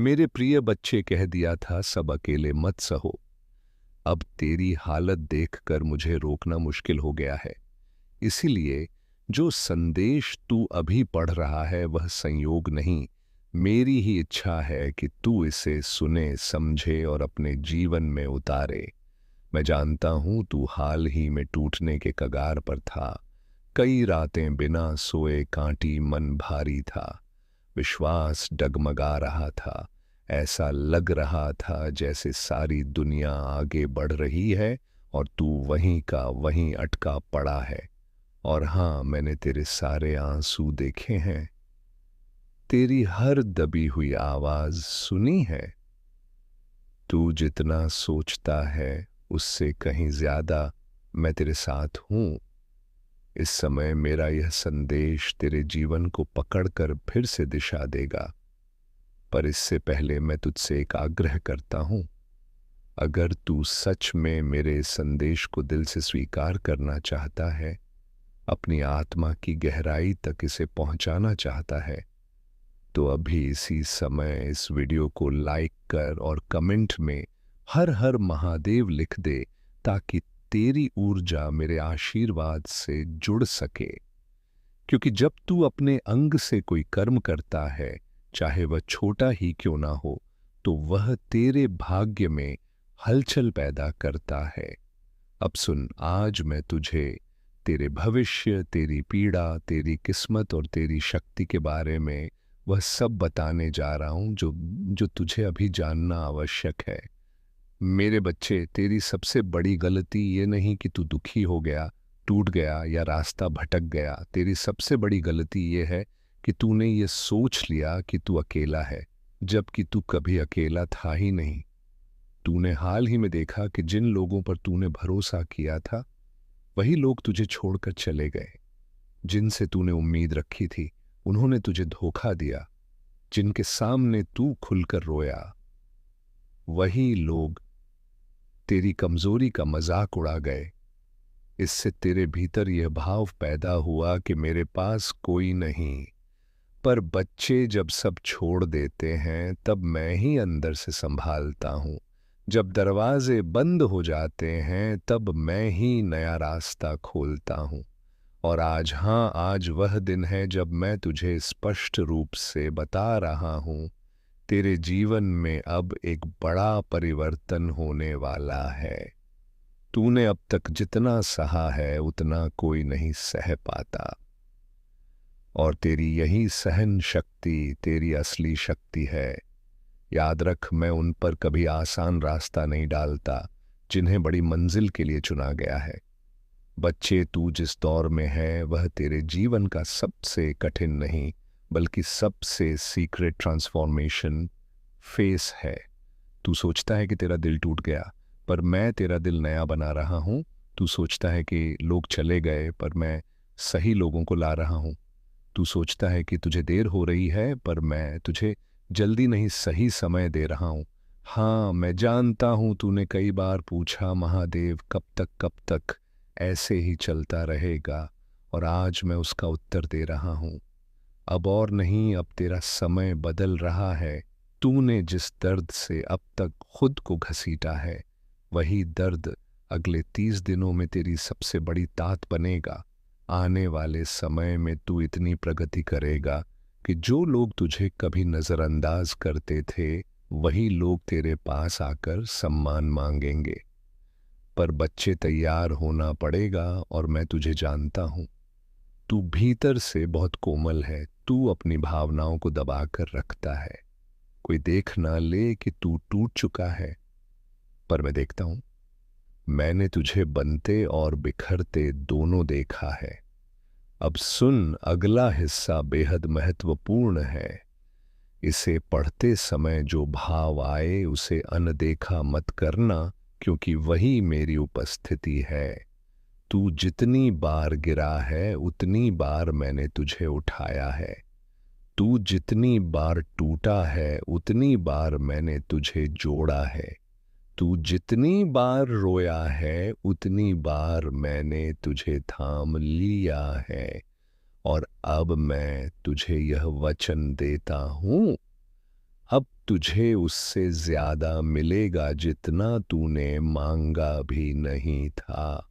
मेरे प्रिय बच्चे, कह दिया था सब अकेले मत सहो। अब तेरी हालत देखकर मुझे रोकना मुश्किल हो गया है। इसीलिए जो संदेश तू अभी पढ़ रहा है वह संयोग नहीं, मेरी ही इच्छा है कि तू इसे सुने, समझे और अपने जीवन में उतारे। मैं जानता हूं तू हाल ही में टूटने के कगार पर था। कई रातें बिना सोए काटी, मन भारी था, विश्वास डगमगा रहा था। ऐसा लग रहा था जैसे सारी दुनिया आगे बढ़ रही है और तू वहीं का वहीं अटका पड़ा है। और हाँ, मैंने तेरे सारे आंसू देखे हैं, तेरी हर दबी हुई आवाज सुनी है। तू जितना सोचता है उससे कहीं ज्यादा मैं तेरे साथ हूं। इस समय मेरा यह संदेश तेरे जीवन को पकड़कर फिर से दिशा देगा। पर इससे पहले मैं तुझसे एक आग्रह करता हूं। अगर तू सच में मेरे इस संदेश को दिल से स्वीकार करना चाहता है, अपनी आत्मा की गहराई तक इसे पहुंचाना चाहता है, तो अभी इसी समय इस वीडियो को लाइक कर और कमेंट में हर हर महादेव लिख दे, ताकि तेरी ऊर्जा मेरे आशीर्वाद से जुड़ सके। क्योंकि जब तू अपने अंग से कोई कर्म करता है, चाहे वह छोटा ही क्यों ना हो, तो वह तेरे भाग्य में हलचल पैदा करता है। अब सुन, आज मैं तुझे तेरे भविष्य, तेरी पीड़ा, तेरी किस्मत और तेरी शक्ति के बारे में वह सब बताने जा रहा हूं जो जो तुझे अभी जानना आवश्यक है। मेरे बच्चे, तेरी सबसे बड़ी गलती ये नहीं कि तू दुखी हो गया, टूट गया या रास्ता भटक गया। तेरी सबसे बड़ी गलती ये है कि तूने ये सोच लिया कि तू अकेला है, जबकि तू कभी अकेला था ही नहीं। तूने हाल ही में देखा कि जिन लोगों पर तूने भरोसा किया था, वही लोग तुझे छोड़कर चले गए। जिनसे तूने उम्मीद रखी थी, उन्होंने तुझे धोखा दिया। जिनके सामने तू खुलकर रोया, वही लोग तेरी कमजोरी का मजाक उड़ा गए। इससे तेरे भीतर यह भाव पैदा हुआ कि मेरे पास कोई नहीं। पर बच्चे जब सब छोड़ देते हैं, तब मैं ही अंदर से संभालता हूं। जब दरवाजे बंद हो जाते हैं, तब मैं ही नया रास्ता खोलता हूं। और आज, हाँ, आज वह दिन है जब मैं तुझे स्पष्ट रूप से बता रहा हूं, तेरे जीवन में अब एक बड़ा परिवर्तन होने वाला है। तूने अब तक जितना सहा है उतना कोई नहीं सह पाता। और तेरी यही सहन शक्ति तेरी असली शक्ति है। याद रख, मैं उन पर कभी आसान रास्ता नहीं डालता जिन्हें बड़ी मंजिल के लिए चुना गया है। बच्चे, तू जिस दौर में है वह तेरे जीवन का सबसे कठिन नहीं, बल्कि सबसे सीक्रेट ट्रांसफॉर्मेशन फेस है। तू सोचता है कि तेरा दिल टूट गया, पर मैं तेरा दिल नया बना रहा हूं। तू सोचता है कि लोग चले गए, पर मैं सही लोगों को ला रहा हूं। तू सोचता है कि तुझे देर हो रही है, पर मैं तुझे जल्दी नहीं, सही समय दे रहा हूं। हाँ, मैं जानता हूं तूने कई बार पूछा, महादेव कब तक ऐसे ही चलता रहेगा, और आज मैं उसका उत्तर दे रहा हूं। अब और नहीं, अब तेरा समय बदल रहा है। तूने जिस दर्द से अब तक खुद को घसीटा है, वही दर्द अगले 30 दिनों में तेरी सबसे बड़ी ताकत बनेगा। आने वाले समय में तू इतनी प्रगति करेगा कि जो लोग तुझे कभी नजरअंदाज करते थे, वही लोग तेरे पास आकर सम्मान मांगेंगे। पर बच्चे, तैयार होना पड़ेगा, और मैं तुझे जानता हूं। तू भीतर से बहुत कोमल है, तू अपनी भावनाओं को दबाकर रखता है। कोई देख ना ले कि तू टूट चुका है, पर मैं देखता हूं। मैंने तुझे बनते और बिखरते दोनों देखा है। अब सुन, अगला हिस्सा बेहद महत्वपूर्ण है। इसे पढ़ते समय जो भाव आए उसे अनदेखा मत करना, क्योंकि वही मेरी उपस्थिति है। तू जितनी बार गिरा है, उतनी बार मैंने तुझे उठाया है। तू जितनी बार टूटा है, उतनी बार मैंने तुझे जोड़ा है। तू जितनी बार रोया है, उतनी बार मैंने तुझे थाम लिया है। और अब मैं तुझे यह वचन देता हूं, अब तुझे उससे ज्यादा मिलेगा जितना तूने मांगा भी नहीं था।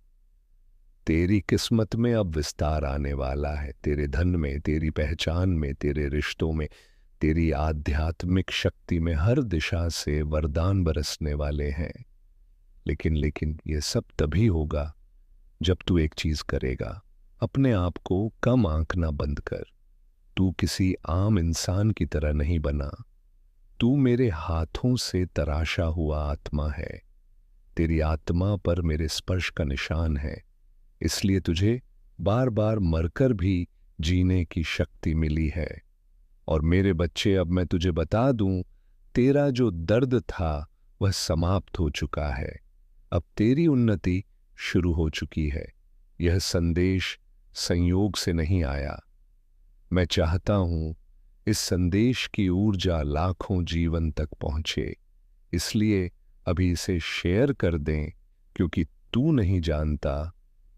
तेरी किस्मत में अब विस्तार आने वाला है, तेरे धन में, तेरी पहचान में, तेरे रिश्तों में, तेरी आध्यात्मिक शक्ति में। हर दिशा से वरदान बरसने वाले हैं। लेकिन ये सब तभी होगा जब तू एक चीज करेगा। अपने आप को कम आंकना बंद कर। तू किसी आम इंसान की तरह नहीं बना। तू मेरे हाथों से तराशा हुआ आत्मा है। तेरी आत्मा पर मेरे स्पर्श का निशान है। इसलिए तुझे बार बार मरकर भी जीने की शक्ति मिली है। और मेरे बच्चे, अब मैं तुझे बता दूं, तेरा जो दर्द था वह समाप्त हो चुका है। अब तेरी उन्नति शुरू हो चुकी है। यह संदेश संयोग से नहीं आया। मैं चाहता हूं इस संदेश की ऊर्जा लाखों जीवन तक पहुंचे। इसलिए अभी इसे शेयर कर दें, क्योंकि तू नहीं जानता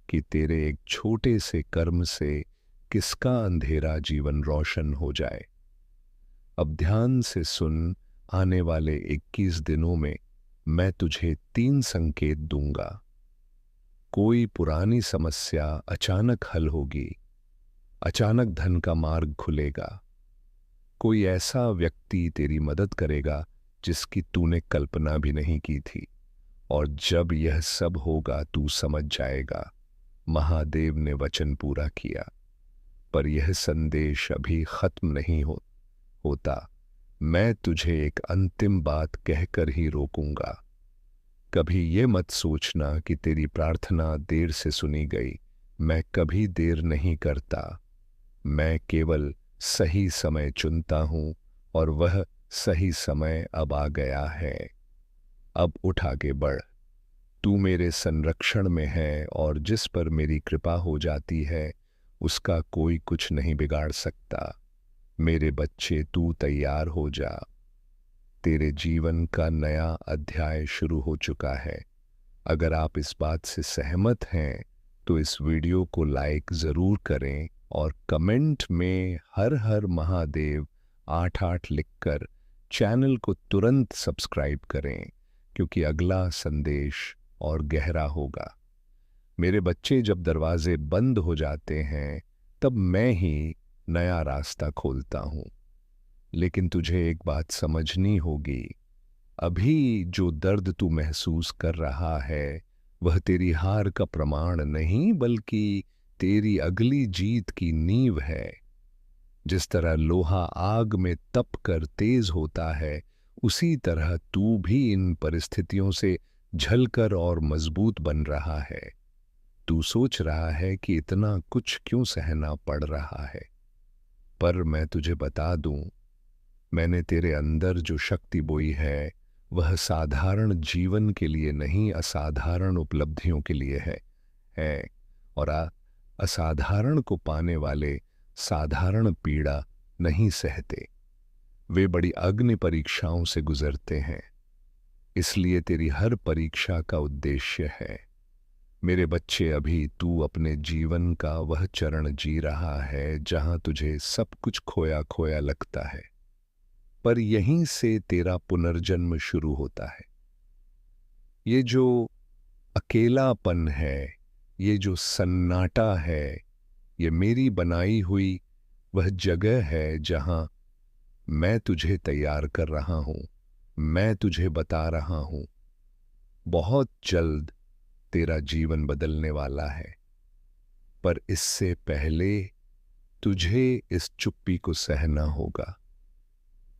कि तेरे एक छोटे से कर्म से किसका अंधेरा जीवन रोशन हो जाए। अब ध्यान से सुन। आने वाले 21 दिनों में मैं तुझे 3 संकेत दूंगा। कोई पुरानी समस्या अचानक हल होगी। अचानक धन का मार्ग खुलेगा। कोई ऐसा व्यक्ति तेरी मदद करेगा जिसकी तूने कल्पना भी नहीं की थी। और जब यह सब होगा तू समझ जाएगा, महादेव ने वचन पूरा किया। पर यह संदेश अभी खत्म नहीं होता। मैं तुझे एक अंतिम बात कहकर ही रोकूंगा। कभी ये मत सोचना कि तेरी प्रार्थना देर से सुनी गई। मैं कभी देर नहीं करता। मैं केवल सही समय चुनता हूं, और वह सही समय अब आ गया है। अब उठ आगे बढ़। तू मेरे संरक्षण में है, और जिस पर मेरी कृपा हो जाती है उसका कोई कुछ नहीं बिगाड़ सकता। मेरे बच्चे, तू तैयार हो जा। तेरे जीवन का नया अध्याय शुरू हो चुका है। अगर आप इस बात से सहमत हैं तो इस वीडियो को लाइक ज़रूर करें, और कमेंट में हर हर महादेव 88 लिखकर चैनल को तुरंत सब्सक्राइब करें, क्योंकि अगला संदेश और गहरा होगा। मेरे बच्चे, जब दरवाजे बंद हो जाते हैं तब मैं ही नया रास्ता खोलता हूं। लेकिन तुझे एक बात समझनी होगी। अभी जो दर्द तू महसूस कर रहा है वह तेरी हार का प्रमाण नहीं, बल्कि तेरी अगली जीत की नींव है। जिस तरह लोहा आग में तप कर तेज होता है, उसी तरह तू भी इन परिस्थितियों से झलकर और मजबूत बन रहा है। तू सोच रहा है कि इतना कुछ क्यों सहना पड़ रहा है, पर मैं तुझे बता दूं, मैंने तेरे अंदर जो शक्ति बोई है वह साधारण जीवन के लिए नहीं, असाधारण उपलब्धियों के लिए है। और असाधारण को पाने वाले साधारण पीड़ा नहीं सहते। वे बड़ी अग्नि परीक्षाओं से गुजरते हैं। इसलिए तेरी हर परीक्षा का उद्देश्य है। मेरे बच्चे, अभी तू अपने जीवन का वह चरण जी रहा है जहां तुझे सब कुछ खोया खोया लगता है, पर यहीं से तेरा पुनर्जन्म शुरू होता है। ये जो अकेलापन है, ये जो सन्नाटा है, ये मेरी बनाई हुई वह जगह है जहां मैं तुझे तैयार कर रहा हूं। मैं तुझे बता रहा हूं, बहुत जल्द तेरा जीवन बदलने वाला है। पर इससे पहले तुझे इस चुप्पी को सहना होगा,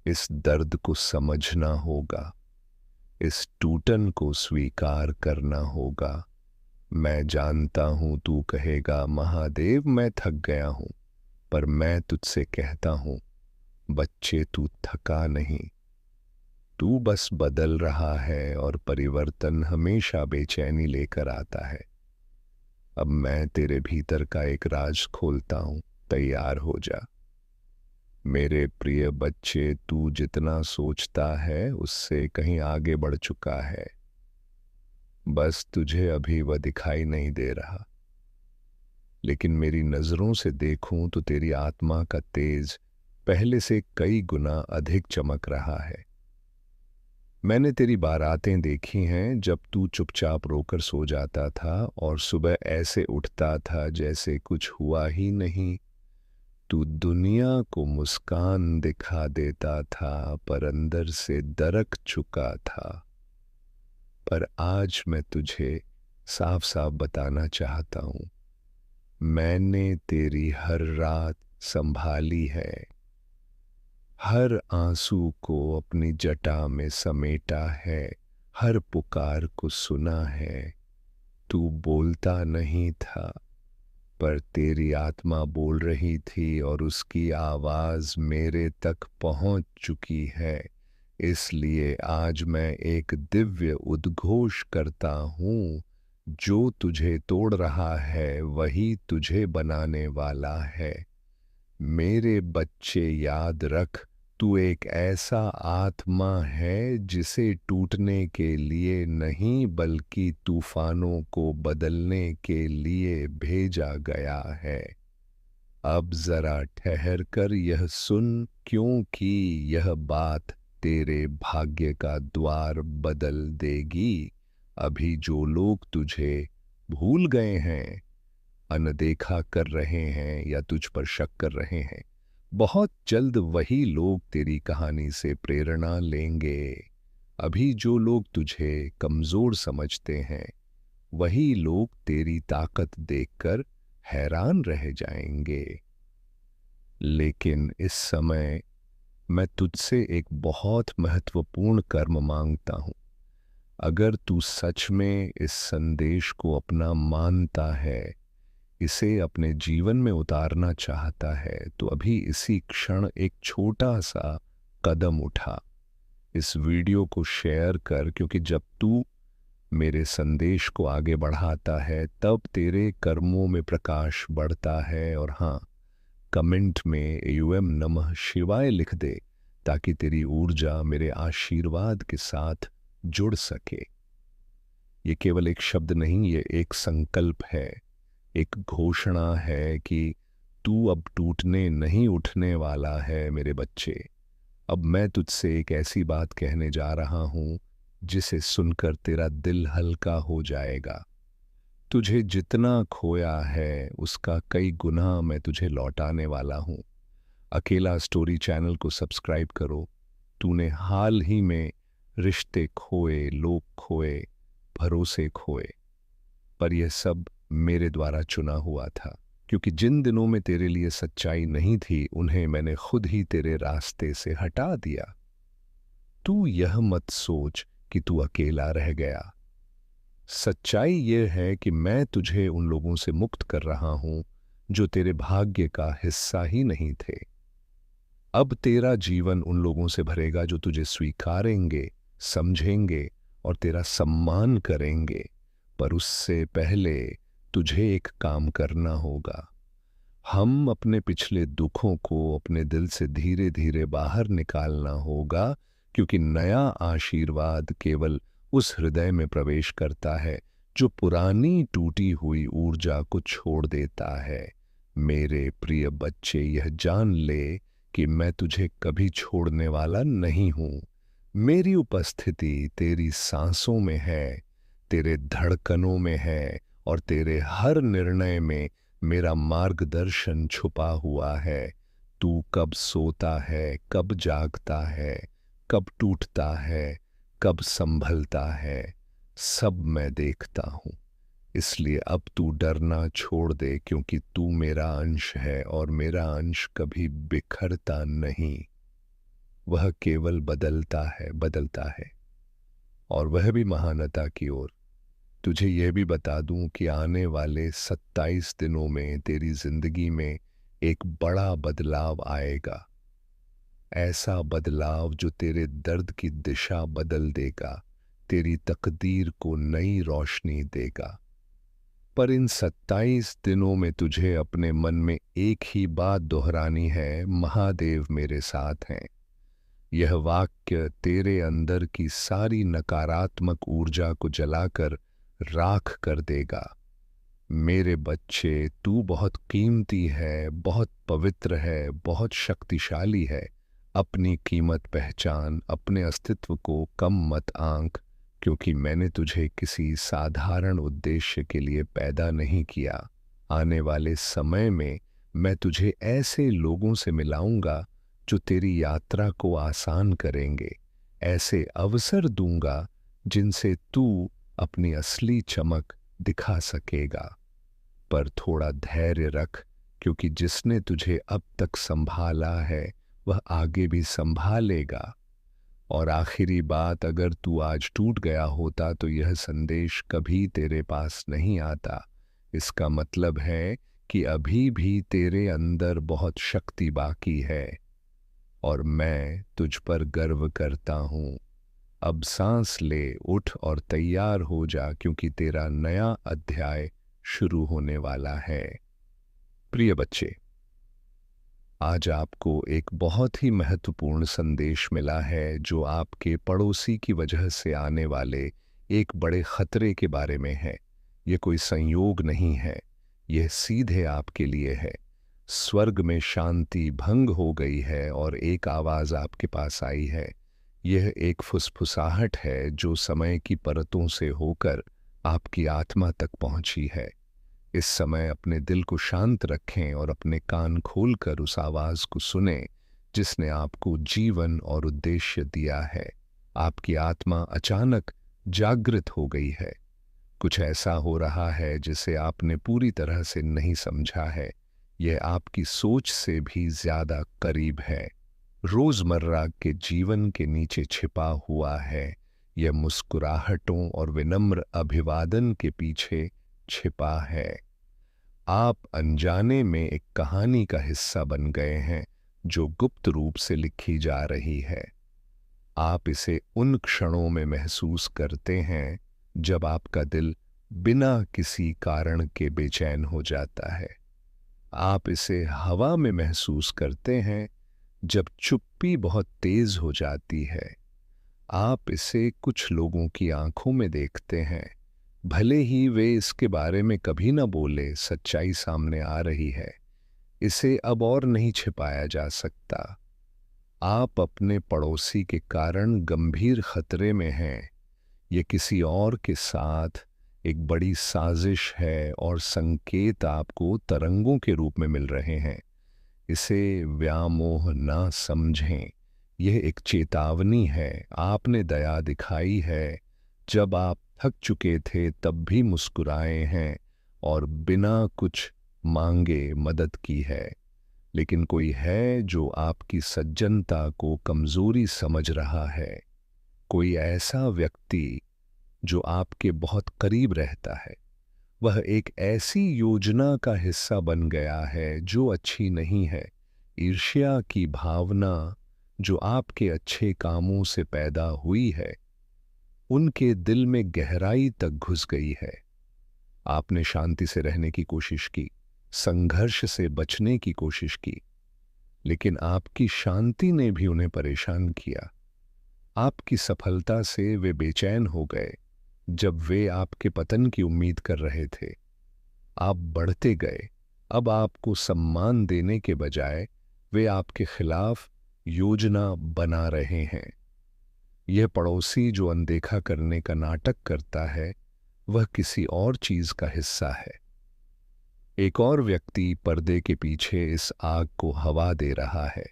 इस दर्द को समझना होगा, इस टूटन को स्वीकार करना होगा। मैं जानता हूं तू कहेगा, महादेव मैं थक गया हूं, पर मैं तुझसे कहता हूं, बच्चे तू थका नहीं, तू बस बदल रहा है, और परिवर्तन हमेशा बेचैनी लेकर आता है। अब मैं तेरे भीतर का एक राज खोलता हूं, तैयार हो जा। मेरे प्रिय बच्चे, तू जितना सोचता है उससे कहीं आगे बढ़ चुका है। बस तुझे अभी वह दिखाई नहीं दे रहा। लेकिन मेरी नजरों से देखूं तो तेरी आत्मा का तेज पहले से कई गुना अधिक चमक रहा है। मैंने तेरी बारातें देखी हैं जब तू चुपचाप रोकर सो जाता था और सुबह ऐसे उठता था जैसे कुछ हुआ ही नहीं। तू दुनिया को मुस्कान दिखा देता था पर अंदर से दरक चुका था। पर आज मैं तुझे साफ साफ बताना चाहता हूँ, मैंने तेरी हर रात संभाली है, हर आंसू को अपनी जटा में समेटा है, हर पुकार को सुना है। तू बोलता नहीं था पर तेरी आत्मा बोल रही थी और उसकी आवाज मेरे तक पहुंच चुकी है। इसलिए आज मैं एक दिव्य उद्घोष करता हूँ, जो तुझे तोड़ रहा है वही तुझे बनाने वाला है। मेरे बच्चे याद रख, तू एक ऐसा आत्मा है जिसे टूटने के लिए नहीं बल्कि तूफानों को बदलने के लिए भेजा गया है। अब जरा ठहर कर यह सुन, क्योंकि यह बात तेरे भाग्य का द्वार बदल देगी। अभी जो लोग तुझे भूल गए हैं, अनदेखा कर रहे हैं या तुझ पर शक कर रहे हैं, बहुत जल्द वही लोग तेरी कहानी से प्रेरणा लेंगे। अभी जो लोग तुझे कमजोर समझते हैं, वही लोग तेरी ताकत देखकर हैरान रह जाएंगे। लेकिन इस समय मैं तुझसे एक बहुत महत्वपूर्ण कर्म मांगता हूं। अगर तू सच में इस संदेश को अपना मानता है, इसे अपने जीवन में उतारना चाहता है, तो अभी इसी क्षण एक छोटा सा कदम उठा। इस वीडियो को शेयर कर, क्योंकि जब तू मेरे संदेश को आगे बढ़ाता है तब तेरे कर्मों में प्रकाश बढ़ता है। और हाँ, कमेंट में एयूएम नमः शिवाय लिख दे, ताकि तेरी ऊर्जा मेरे आशीर्वाद के साथ जुड़ सके। ये केवल एक शब्द नहीं, ये एक संकल्प है, एक घोषणा है कि तू अब टूटने नहीं उठने वाला है मेरे बच्चे। अब मैं तुझसे एक ऐसी बात कहने जा रहा हूं जिसे सुनकर तेरा दिल हल्का हो जाएगा। तुझे जितना खोया है उसका कई गुना मैं तुझे लौटाने वाला हूं। अकेला स्टोरी चैनल को सब्सक्राइब करो। तूने हाल ही में रिश्ते खोए, लोग खोए, भरोसे खोए, पर यह सब मेरे द्वारा चुना हुआ था, क्योंकि जिन दिनों में तेरे लिए सच्चाई नहीं थी उन्हें मैंने खुद ही तेरे रास्ते से हटा दिया। तू यह मत सोच कि तू अकेला रह गया। सच्चाई यह है कि मैं तुझे उन लोगों से मुक्त कर रहा हूं जो तेरे भाग्य का हिस्सा ही नहीं थे। अब तेरा जीवन उन लोगों से भरेगा जो तुझे स्वीकारेंगे, समझेंगे और तेरा सम्मान करेंगे। पर उससे पहले तुझे एक काम करना होगा। हम अपने पिछले दुखों को अपने दिल से धीरे धीरे बाहर निकालना होगा, क्योंकि नया आशीर्वाद केवल उस हृदय में प्रवेश करता है जो पुरानी टूटी हुई ऊर्जा को छोड़ देता है। मेरे प्रिय बच्चे, यह जान ले कि मैं तुझे कभी छोड़ने वाला नहीं हूं। मेरी उपस्थिति तेरी सांसों में है, तेरे धड़कनों में है और तेरे हर निर्णय में मेरा मार्गदर्शन छुपा हुआ है। तू कब सोता है, कब जागता है, कब टूटता है, कब संभलता है, सब मैं देखता हूं। इसलिए अब तू डरना छोड़ दे, क्योंकि तू मेरा अंश है और मेरा अंश कभी बिखरता नहीं, वह केवल बदलता है, और वह भी महानता की ओर। तुझे यह भी बता दूं कि आने वाले 27 दिनों में तेरी जिंदगी में एक बड़ा बदलाव आएगा। ऐसा बदलाव जो तेरे दर्द की दिशा बदल देगा, तेरी तकदीर को नई रोशनी देगा। पर इन 27 दिनों में तुझे अपने मन में एक ही बात दोहरानी है, महादेव मेरे साथ हैं। यह वाक्य तेरे अंदर की सारी नकारात्मक ऊर्जा को जलाकर राख कर देगा। मेरे बच्चे, तू बहुत कीमती है, बहुत पवित्र है, बहुत शक्तिशाली है। अपनी कीमत पहचान, अपने अस्तित्व को कम मत आंक, क्योंकि मैंने तुझे किसी साधारण उद्देश्य के लिए पैदा नहीं किया। आने वाले समय में मैं तुझे ऐसे लोगों से मिलाऊंगा जो तेरी यात्रा को आसान करेंगे। ऐसे अवसर दूंगा जिनसे तू अपनी असली चमक दिखा सकेगा। पर थोड़ा धैर्य रख, क्योंकि जिसने तुझे अब तक संभाला है वह आगे भी संभालेगा। और आखिरी बात, अगर तू आज टूट गया होता तो यह संदेश कभी तेरे पास नहीं आता। इसका मतलब है कि अभी भी तेरे अंदर बहुत शक्ति बाकी है, और मैं तुझ पर गर्व करता हूँ। अब सांस ले, उठ और तैयार हो जा, क्योंकि तेरा नया अध्याय शुरू होने वाला है। प्रिय बच्चे, आज आपको एक बहुत ही महत्वपूर्ण संदेश मिला है, जो आपके पड़ोसी की वजह से आने वाले एक बड़े खतरे के बारे में है। यह कोई संयोग नहीं है, यह सीधे आपके लिए है। स्वर्ग में शांति भंग हो गई है और एक आवाज आपके पास आई है। यह एक फुसफुसाहट है जो समय की परतों से होकर आपकी आत्मा तक पहुंची है। इस समय अपने दिल को शांत रखें और अपने कान खोलकर उस आवाज को सुनें जिसने आपको जीवन और उद्देश्य दिया है। आपकी आत्मा अचानक जागृत हो गई है। कुछ ऐसा हो रहा है जिसे आपने पूरी तरह से नहीं समझा है। यह आपकी सोच से भी ज्यादा करीब है। रोजमर्रा के जीवन के नीचे छिपा हुआ है। यह मुस्कुराहटों और विनम्र अभिवादन के पीछे छिपा है। आप अनजाने में एक कहानी का हिस्सा बन गए हैं जो गुप्त रूप से लिखी जा रही है। आप इसे उन क्षणों में महसूस करते हैं जब आपका दिल बिना किसी कारण के बेचैन हो जाता है। आप इसे हवा में महसूस करते हैं जब चुप्पी बहुत तेज हो जाती है। आप इसे कुछ लोगों की आंखों में देखते हैं, भले ही वे इसके बारे में कभी न बोले। सच्चाई सामने आ रही है। इसे अब और नहीं छिपाया जा सकता। आप अपने पड़ोसी के कारण गंभीर खतरे में हैं। ये किसी और के साथ एक बड़ी साजिश है और संकेत आपको तरंगों के रूप में मिल रहे हैं। इसे व्यामोह ना समझें। यह एक चेतावनी है। आपने दया दिखाई है जब आप थक चुके थे, तब भी मुस्कुराए हैं और बिना कुछ मांगे मदद की है। लेकिन कोई है जो आपकी सज्जनता को कमजोरी समझ रहा है। कोई ऐसा व्यक्ति जो आपके बहुत करीब रहता है। वह एक ऐसी योजना का हिस्सा बन गया है जो अच्छी नहीं है। ईर्ष्या की भावना जो आपके अच्छे कामों से पैदा हुई है, उनके दिल में गहराई तक घुस गई है। आपने शांति से रहने की कोशिश की, संघर्ष से बचने की कोशिश की, लेकिन आपकी शांति ने भी उन्हें परेशान किया। आपकी सफलता से वे बेचैन हो गए जब वे आपके पतन की उम्मीद कर रहे थे। आप बढ़ते गए। अब आपको सम्मान देने के बजाय वे आपके खिलाफ योजना बना रहे हैं। यह पड़ोसी जो अनदेखा करने का नाटक करता है, वह किसी और चीज का हिस्सा है। एक और व्यक्ति पर्दे के पीछे इस आग को हवा दे रहा है,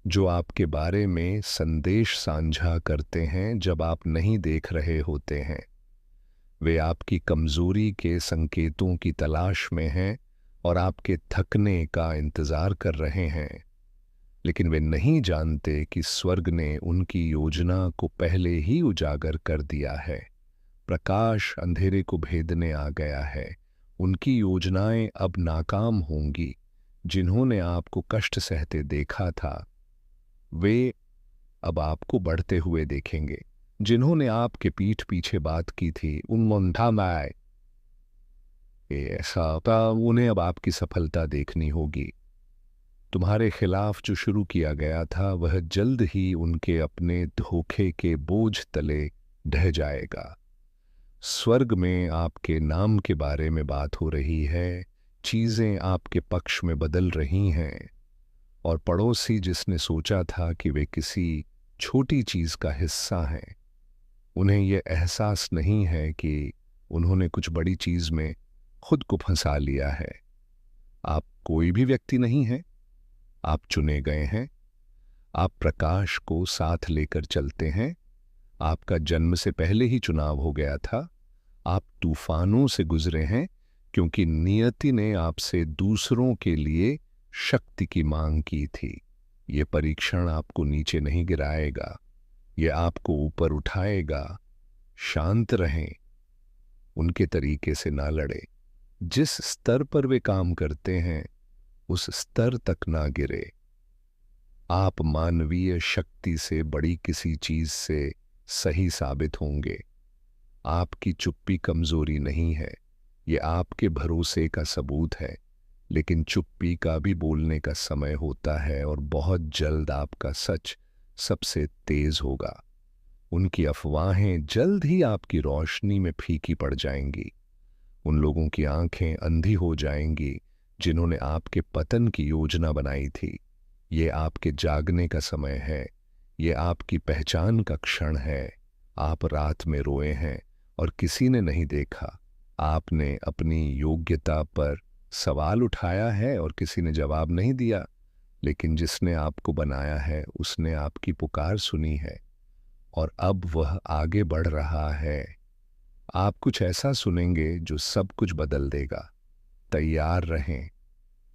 जो आपके बारे में संदेश साझा करते हैं जब आप नहीं देख रहे होते हैं। वे आपकी कमजोरी के संकेतों की तलाश में हैं और आपके थकने का इंतजार कर रहे हैं। लेकिन वे नहीं जानते कि स्वर्ग ने उनकी योजना को पहले ही उजागर कर दिया है। प्रकाश अंधेरे को भेदने आ गया है। उनकी योजनाएं अब नाकाम होंगी। जिन्होंने आपको कष्ट सहते देखा था, वे अब आपको बढ़ते हुए देखेंगे। जिन्होंने आपके पीठ पीछे बात की थी, उन मुंठा में ऐसा उन्हें अब आपकी सफलता देखनी होगी। तुम्हारे खिलाफ जो शुरू किया गया था, वह जल्द ही उनके अपने धोखे के बोझ तले ढह जाएगा। स्वर्ग में आपके नाम के बारे में बात हो रही है, चीजें आपके पक्ष में बदल रही हैं, और पड़ोसी जिसने सोचा था कि वे किसी छोटी चीज का हिस्सा हैं, उन्हें यह एहसास नहीं है कि उन्होंने कुछ बड़ी चीज में खुद को फंसा लिया है। आप कोई भी व्यक्ति नहीं हैं, आप चुने गए हैं। आप प्रकाश को साथ लेकर चलते हैं। आपका जन्म से पहले ही चुनाव हो गया था। आप तूफानों से गुजरे हैं क्योंकि नियति ने आपसे दूसरों के लिए शक्ति की मांग की थी। ये परीक्षण आपको नीचे नहीं गिराएगा, ये आपको ऊपर उठाएगा। शांत रहें, उनके तरीके से ना लड़े। जिस स्तर पर वे काम करते हैं उस स्तर तक ना गिरे। आप मानवीय शक्ति से बड़ी किसी चीज से सही साबित होंगे। आपकी चुप्पी कमजोरी नहीं है, ये आपके भरोसे का सबूत है। लेकिन चुप्पी का भी बोलने का समय होता है, और बहुत जल्द आपका सच सबसे तेज होगा। उनकी अफवाहें जल्द ही आपकी रोशनी में फीकी पड़ जाएंगी। उन लोगों की आंखें अंधी हो जाएंगी जिन्होंने आपके पतन की योजना बनाई थी। ये आपके जागने का समय है, ये आपकी पहचान का क्षण है। आप रात में रोए हैं और किसी ने नहीं देखा। आपने अपनी योग्यता पर सवाल उठाया है और किसी ने जवाब नहीं दिया, लेकिन जिसने आपको बनाया है उसने आपकी पुकार सुनी है, और अब वह आगे बढ़ रहा है। आप कुछ ऐसा सुनेंगे जो सब कुछ बदल देगा। तैयार रहें।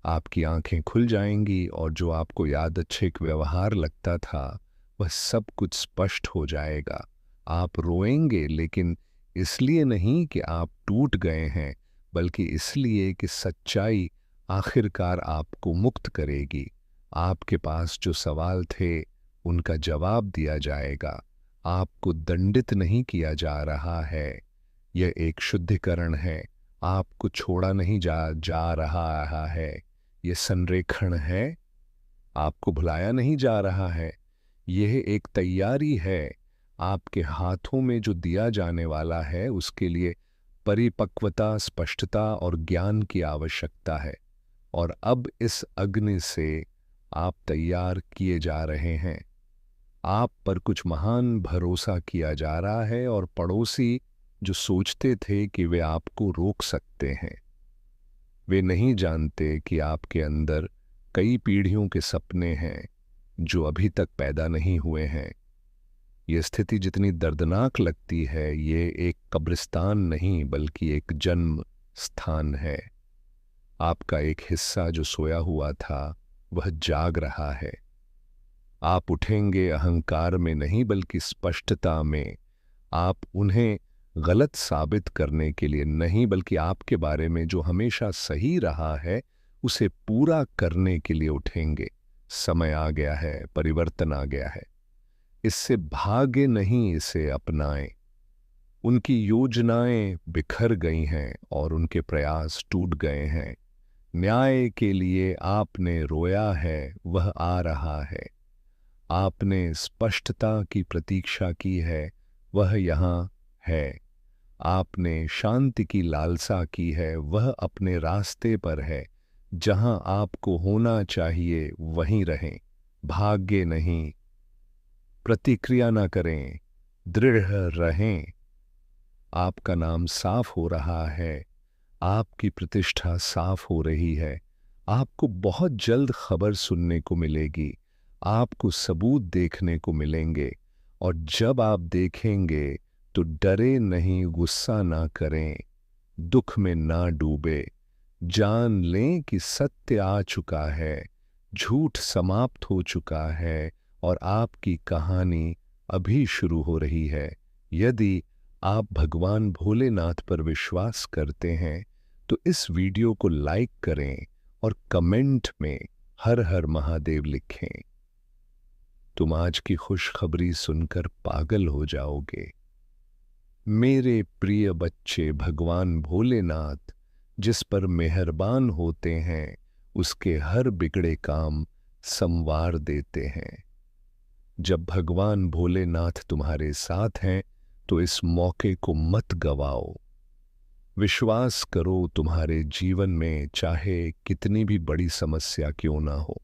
आपकी आंखें खुल जाएंगी, और जो आपको यादृच्छिक व्यवहार लगता था वह सब कुछ स्पष्ट हो जाएगा। आप रोएंगे, लेकिन इसलिए नहीं कि आप टूट गए हैं, बल्कि इसलिए कि सच्चाई आखिरकार आपको मुक्त करेगी। आपके पास जो सवाल थे उनका जवाब दिया जाएगा। आपको दंडित नहीं किया जा रहा है, यह एक शुद्धिकरण है। आपको छोड़ा नहीं जा रहा है, यह संरेखण है। आपको भुलाया नहीं जा रहा है, यह एक तैयारी है। आपके हाथों में जो दिया जाने वाला है उसके लिए परिपक्वता, स्पष्टता और ज्ञान की आवश्यकता है। और अब इस अग्नि से आप तैयार किए जा रहे हैं। आप पर कुछ महान भरोसा किया जा रहा है, और पड़ोसी जो सोचते थे कि वे आपको रोक सकते हैं, वे नहीं जानते कि आपके अंदर कई पीढ़ियों के सपने हैं जो अभी तक पैदा नहीं हुए हैं। ये स्थिति जितनी दर्दनाक लगती है, ये एक कब्रिस्तान नहीं बल्कि एक जन्म स्थान है। आपका एक हिस्सा जो सोया हुआ था वह जाग रहा है। आप उठेंगे अहंकार में नहीं बल्कि स्पष्टता में। आप उन्हें गलत साबित करने के लिए नहीं, बल्कि आपके बारे में जो हमेशा सही रहा है उसे पूरा करने के लिए उठेंगे। समय आ गया है, परिवर्तन आ गया है। इससे भागे नहीं, इसे अपनाएं। उनकी योजनाएं बिखर गई हैं और उनके प्रयास टूट गए हैं। न्याय के लिए आपने रोया है, वह आ रहा है। आपने स्पष्टता की प्रतीक्षा की है, वह यहाँ है। आपने शांति की लालसा की है, वह अपने रास्ते पर है। जहां आपको होना चाहिए वहीं रहें, भाग्य नहीं। प्रतिक्रिया ना करें, दृढ़ रहें। आपका नाम साफ हो रहा है, आपकी प्रतिष्ठा साफ हो रही है। आपको बहुत जल्द खबर सुनने को मिलेगी, आपको सबूत देखने को मिलेंगे। और जब आप देखेंगे तो डरे नहीं, गुस्सा ना करें, दुख में ना डूबे। जान लें कि सत्य आ चुका है, झूठ समाप्त हो चुका है, और आपकी कहानी अभी शुरू हो रही है। यदि आप भगवान भोलेनाथ पर विश्वास करते हैं तो इस वीडियो को लाइक करें और कमेंट में हर हर महादेव लिखें। तुम आज की खुशखबरी सुनकर पागल हो जाओगे। मेरे प्रिय बच्चे, भगवान भोलेनाथ जिस पर मेहरबान होते हैं उसके हर बिगड़े काम संवार देते हैं। जब भगवान भोलेनाथ तुम्हारे साथ हैं तो इस मौके को मत गवाओ। विश्वास करो, तुम्हारे जीवन में चाहे कितनी भी बड़ी समस्या क्यों ना हो,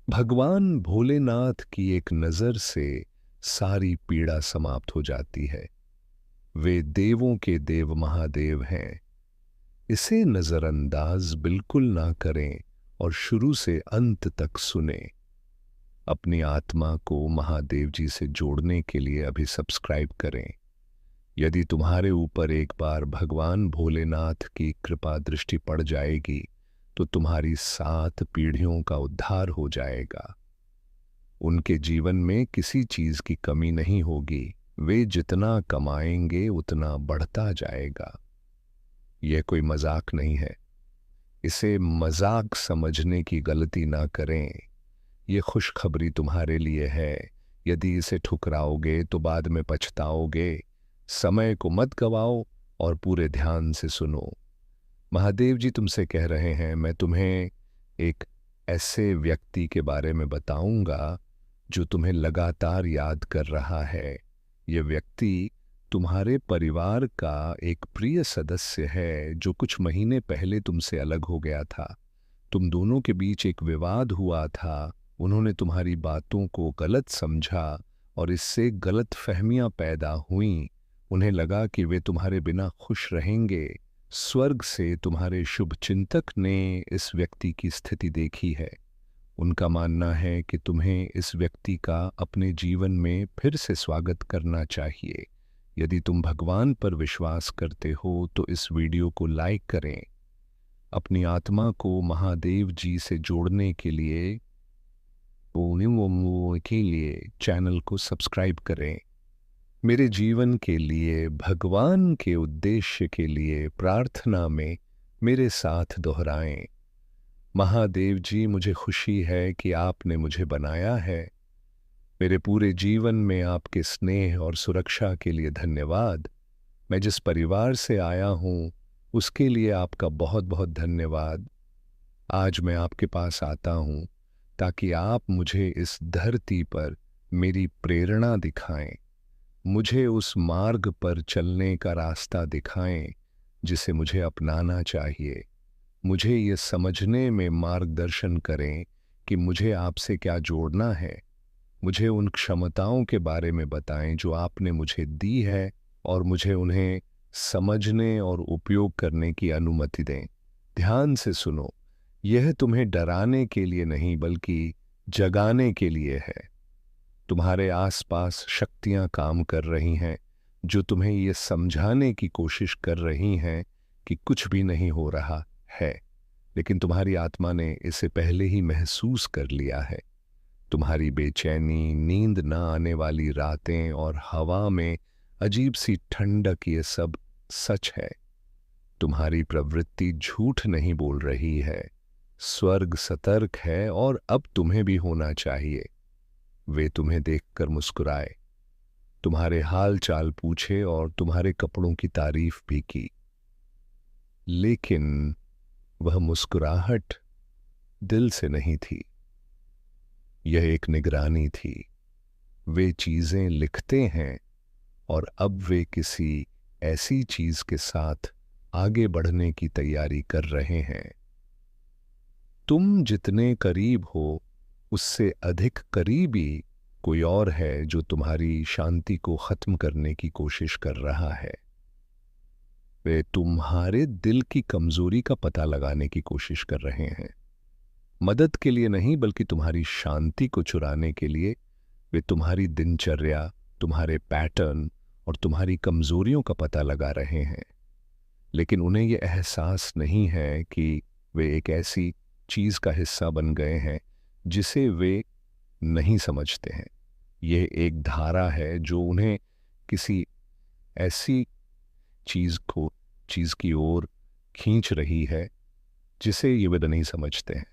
भगवान भोलेनाथ की एक नजर से सारी पीड़ा समाप्त हो जाती है। वे देवों के देव महादेव हैं। इसे नजरअंदाज बिल्कुल ना करें और शुरू से अंत तक सुने। अपनी आत्मा को महादेव जी से जोड़ने के लिए अभी सब्सक्राइब करें। यदि तुम्हारे ऊपर एक बार भगवान भोलेनाथ की कृपा दृष्टि पड़ जाएगी तो तुम्हारी 7 पीढ़ियों का उद्धार हो जाएगा। उनके जीवन में किसी चीज की कमी नहीं होगी। वे जितना कमाएंगे उतना बढ़ता जाएगा। यह कोई मजाक नहीं है। इसे मजाक समझने की गलती ना करें। ये खुशखबरी तुम्हारे लिए है। यदि इसे ठुकराओगे तो बाद में पछताओगे। समय को मत गवाओ और पूरे ध्यान से सुनो। महादेव जी तुमसे कह रहे हैं, मैं तुम्हें एक ऐसे व्यक्ति के बारे में बताऊंगा जो तुम्हें लगातार याद कर रहा है। यह व्यक्ति तुम्हारे परिवार का एक प्रिय सदस्य है जो कुछ महीने पहले तुमसे अलग हो गया था। तुम दोनों के बीच एक विवाद हुआ था। उन्होंने तुम्हारी बातों को गलत समझा और इससे गलत फहमियां पैदा हुईं। उन्हें लगा कि वे तुम्हारे बिना खुश रहेंगे। स्वर्ग से तुम्हारे शुभ चिंतक ने इस व्यक्ति की स्थिति देखी है। उनका मानना है कि तुम्हें इस व्यक्ति का अपने जीवन में फिर से स्वागत करना चाहिए। यदि तुम भगवान पर विश्वास करते हो तो इस वीडियो को लाइक करें। अपनी आत्मा को महादेव जी से जोड़ने के लिए चैनल को सब्सक्राइब करें। मेरे जीवन के लिए, भगवान के उद्देश्य के लिए प्रार्थना में मेरे साथ दोहराएं। महादेव जी, मुझे खुशी है कि आपने मुझे बनाया है। मेरे पूरे जीवन में आपके स्नेह और सुरक्षा के लिए धन्यवाद। मैं जिस परिवार से आया हूँ उसके लिए आपका बहुत बहुत धन्यवाद। आज मैं आपके पास आता हूँ ताकि आप मुझे इस धरती पर मेरी प्रेरणा दिखाएं। मुझे उस मार्ग पर चलने का रास्ता दिखाएं जिसे मुझे अपनाना चाहिए। मुझे ये समझने में मार्गदर्शन करें कि मुझे आपसे क्या जोड़ना है। मुझे उन क्षमताओं के बारे में बताएं जो आपने मुझे दी है और मुझे उन्हें समझने और उपयोग करने की अनुमति दें। ध्यान से सुनो, यह तुम्हें डराने के लिए नहीं बल्कि जगाने के लिए है। तुम्हारे आसपास शक्तियां काम कर रही हैं जो तुम्हें यह समझाने की कोशिश कर रही हैं कि कुछ भी नहीं हो रहा है, लेकिन तुम्हारी आत्मा ने इसे पहले ही महसूस कर लिया है। तुम्हारी बेचैनी, नींद न आने वाली रातें और हवा में अजीब सी ठंडक, ये सब सच है। तुम्हारी प्रवृत्ति झूठ नहीं बोल रही है। स्वर्ग सतर्क है और अब तुम्हें भी होना चाहिए। वे तुम्हें देखकर मुस्कुराए, तुम्हारे हाल चाल पूछे और तुम्हारे कपड़ों की तारीफ भी की, लेकिन वह मुस्कुराहट दिल से नहीं थी। यह एक निगरानी थी। वे चीजें लिखते हैं और अब वे किसी ऐसी चीज के साथ आगे बढ़ने की तैयारी कर रहे हैं। तुम जितने करीब हो उससे अधिक करीबी कोई और है जो तुम्हारी शांति को खत्म करने की कोशिश कर रहा है। वे तुम्हारे दिल की कमजोरी का पता लगाने की कोशिश कर रहे हैं। मदद के लिए नहीं बल्कि तुम्हारी शांति को चुराने के लिए। वे तुम्हारी दिनचर्या, तुम्हारे पैटर्न और तुम्हारी कमजोरियों का पता लगा रहे हैं, लेकिन उन्हें यह एहसास नहीं है कि वे एक ऐसी चीज का हिस्सा बन गए हैं जिसे वे नहीं समझते हैं। यह एक धारा है जो उन्हें किसी ऐसी चीज की ओर खींच रही है जिसे ये वे नहीं समझते हैं।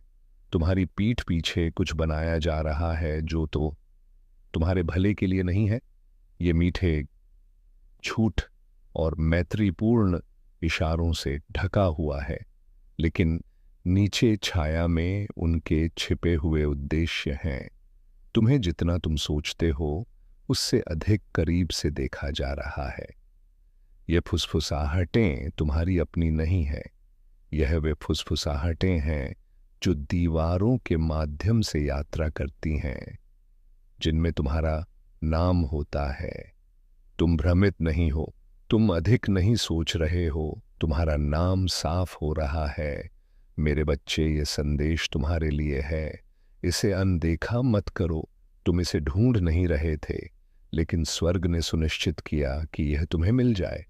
तुम्हारी पीठ पीछे कुछ बनाया जा रहा है जो तो तुम्हारे भले के लिए नहीं है। ये मीठे झूठ और मैत्रीपूर्ण इशारों से ढका हुआ है, लेकिन नीचे छाया में उनके छिपे हुए उद्देश्य हैं। तुम्हें जितना तुम सोचते हो उससे अधिक करीब से देखा जा रहा है। ये फुसफुसाहटें तुम्हारी अपनी नहीं है। यह वे फुसफुसाहटें हैं जो दीवारों के माध्यम से यात्रा करती हैं, जिनमें तुम्हारा नाम होता है। तुम भ्रमित नहीं हो, तुम अधिक नहीं सोच रहे हो, तुम्हारा नाम साफ हो रहा है। मेरे बच्चे, ये संदेश तुम्हारे लिए है। इसे अनदेखा मत करो। तुम इसे ढूंढ नहीं रहे थे, लेकिन स्वर्ग ने सुनिश्चित किया कि यह तुम्हें मिल जाए।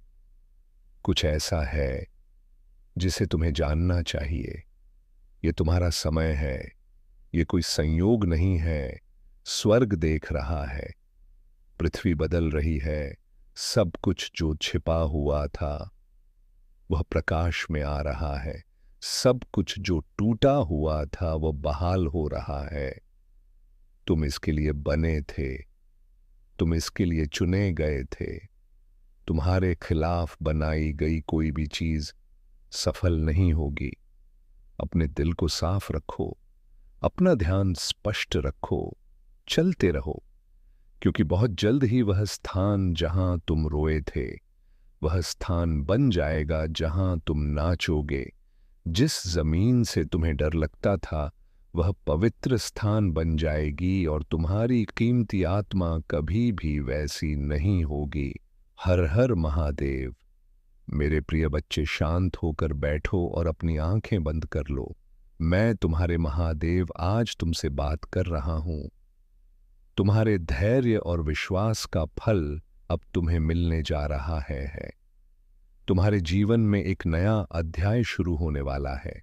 कुछ ऐसा है जिसे तुम्हें जानना चाहिए। ये तुम्हारा समय है। ये कोई संयोग नहीं है। स्वर्ग देख रहा है। पृथ्वी बदल रही है। सब कुछ जो छिपा हुआ था वह प्रकाश में आ रहा है। सब कुछ जो टूटा हुआ था वह बहाल हो रहा है। तुम इसके लिए बने थे। तुम इसके लिए चुने गए थे। तुम्हारे खिलाफ बनाई गई कोई भी चीज सफल नहीं होगी। अपने दिल को साफ रखो। अपना ध्यान स्पष्ट रखो। चलते रहो, क्योंकि बहुत जल्द ही वह स्थान जहां तुम रोए थे, वह स्थान बन जाएगा जहां तुम नाचोगे। जिस जमीन से तुम्हें डर लगता था, वह पवित्र स्थान बन जाएगी और तुम्हारी कीमती आत्मा कभी भी वैसी नहीं होगी। हर हर महादेव। मेरे प्रिय बच्चे, शांत होकर बैठो और अपनी आंखें बंद कर लो। मैं तुम्हारे महादेव आज तुमसे बात कर रहा हूं। तुम्हारे धैर्य और विश्वास का फल अब तुम्हें मिलने जा रहा है। तुम्हारे जीवन में एक नया अध्याय शुरू होने वाला है।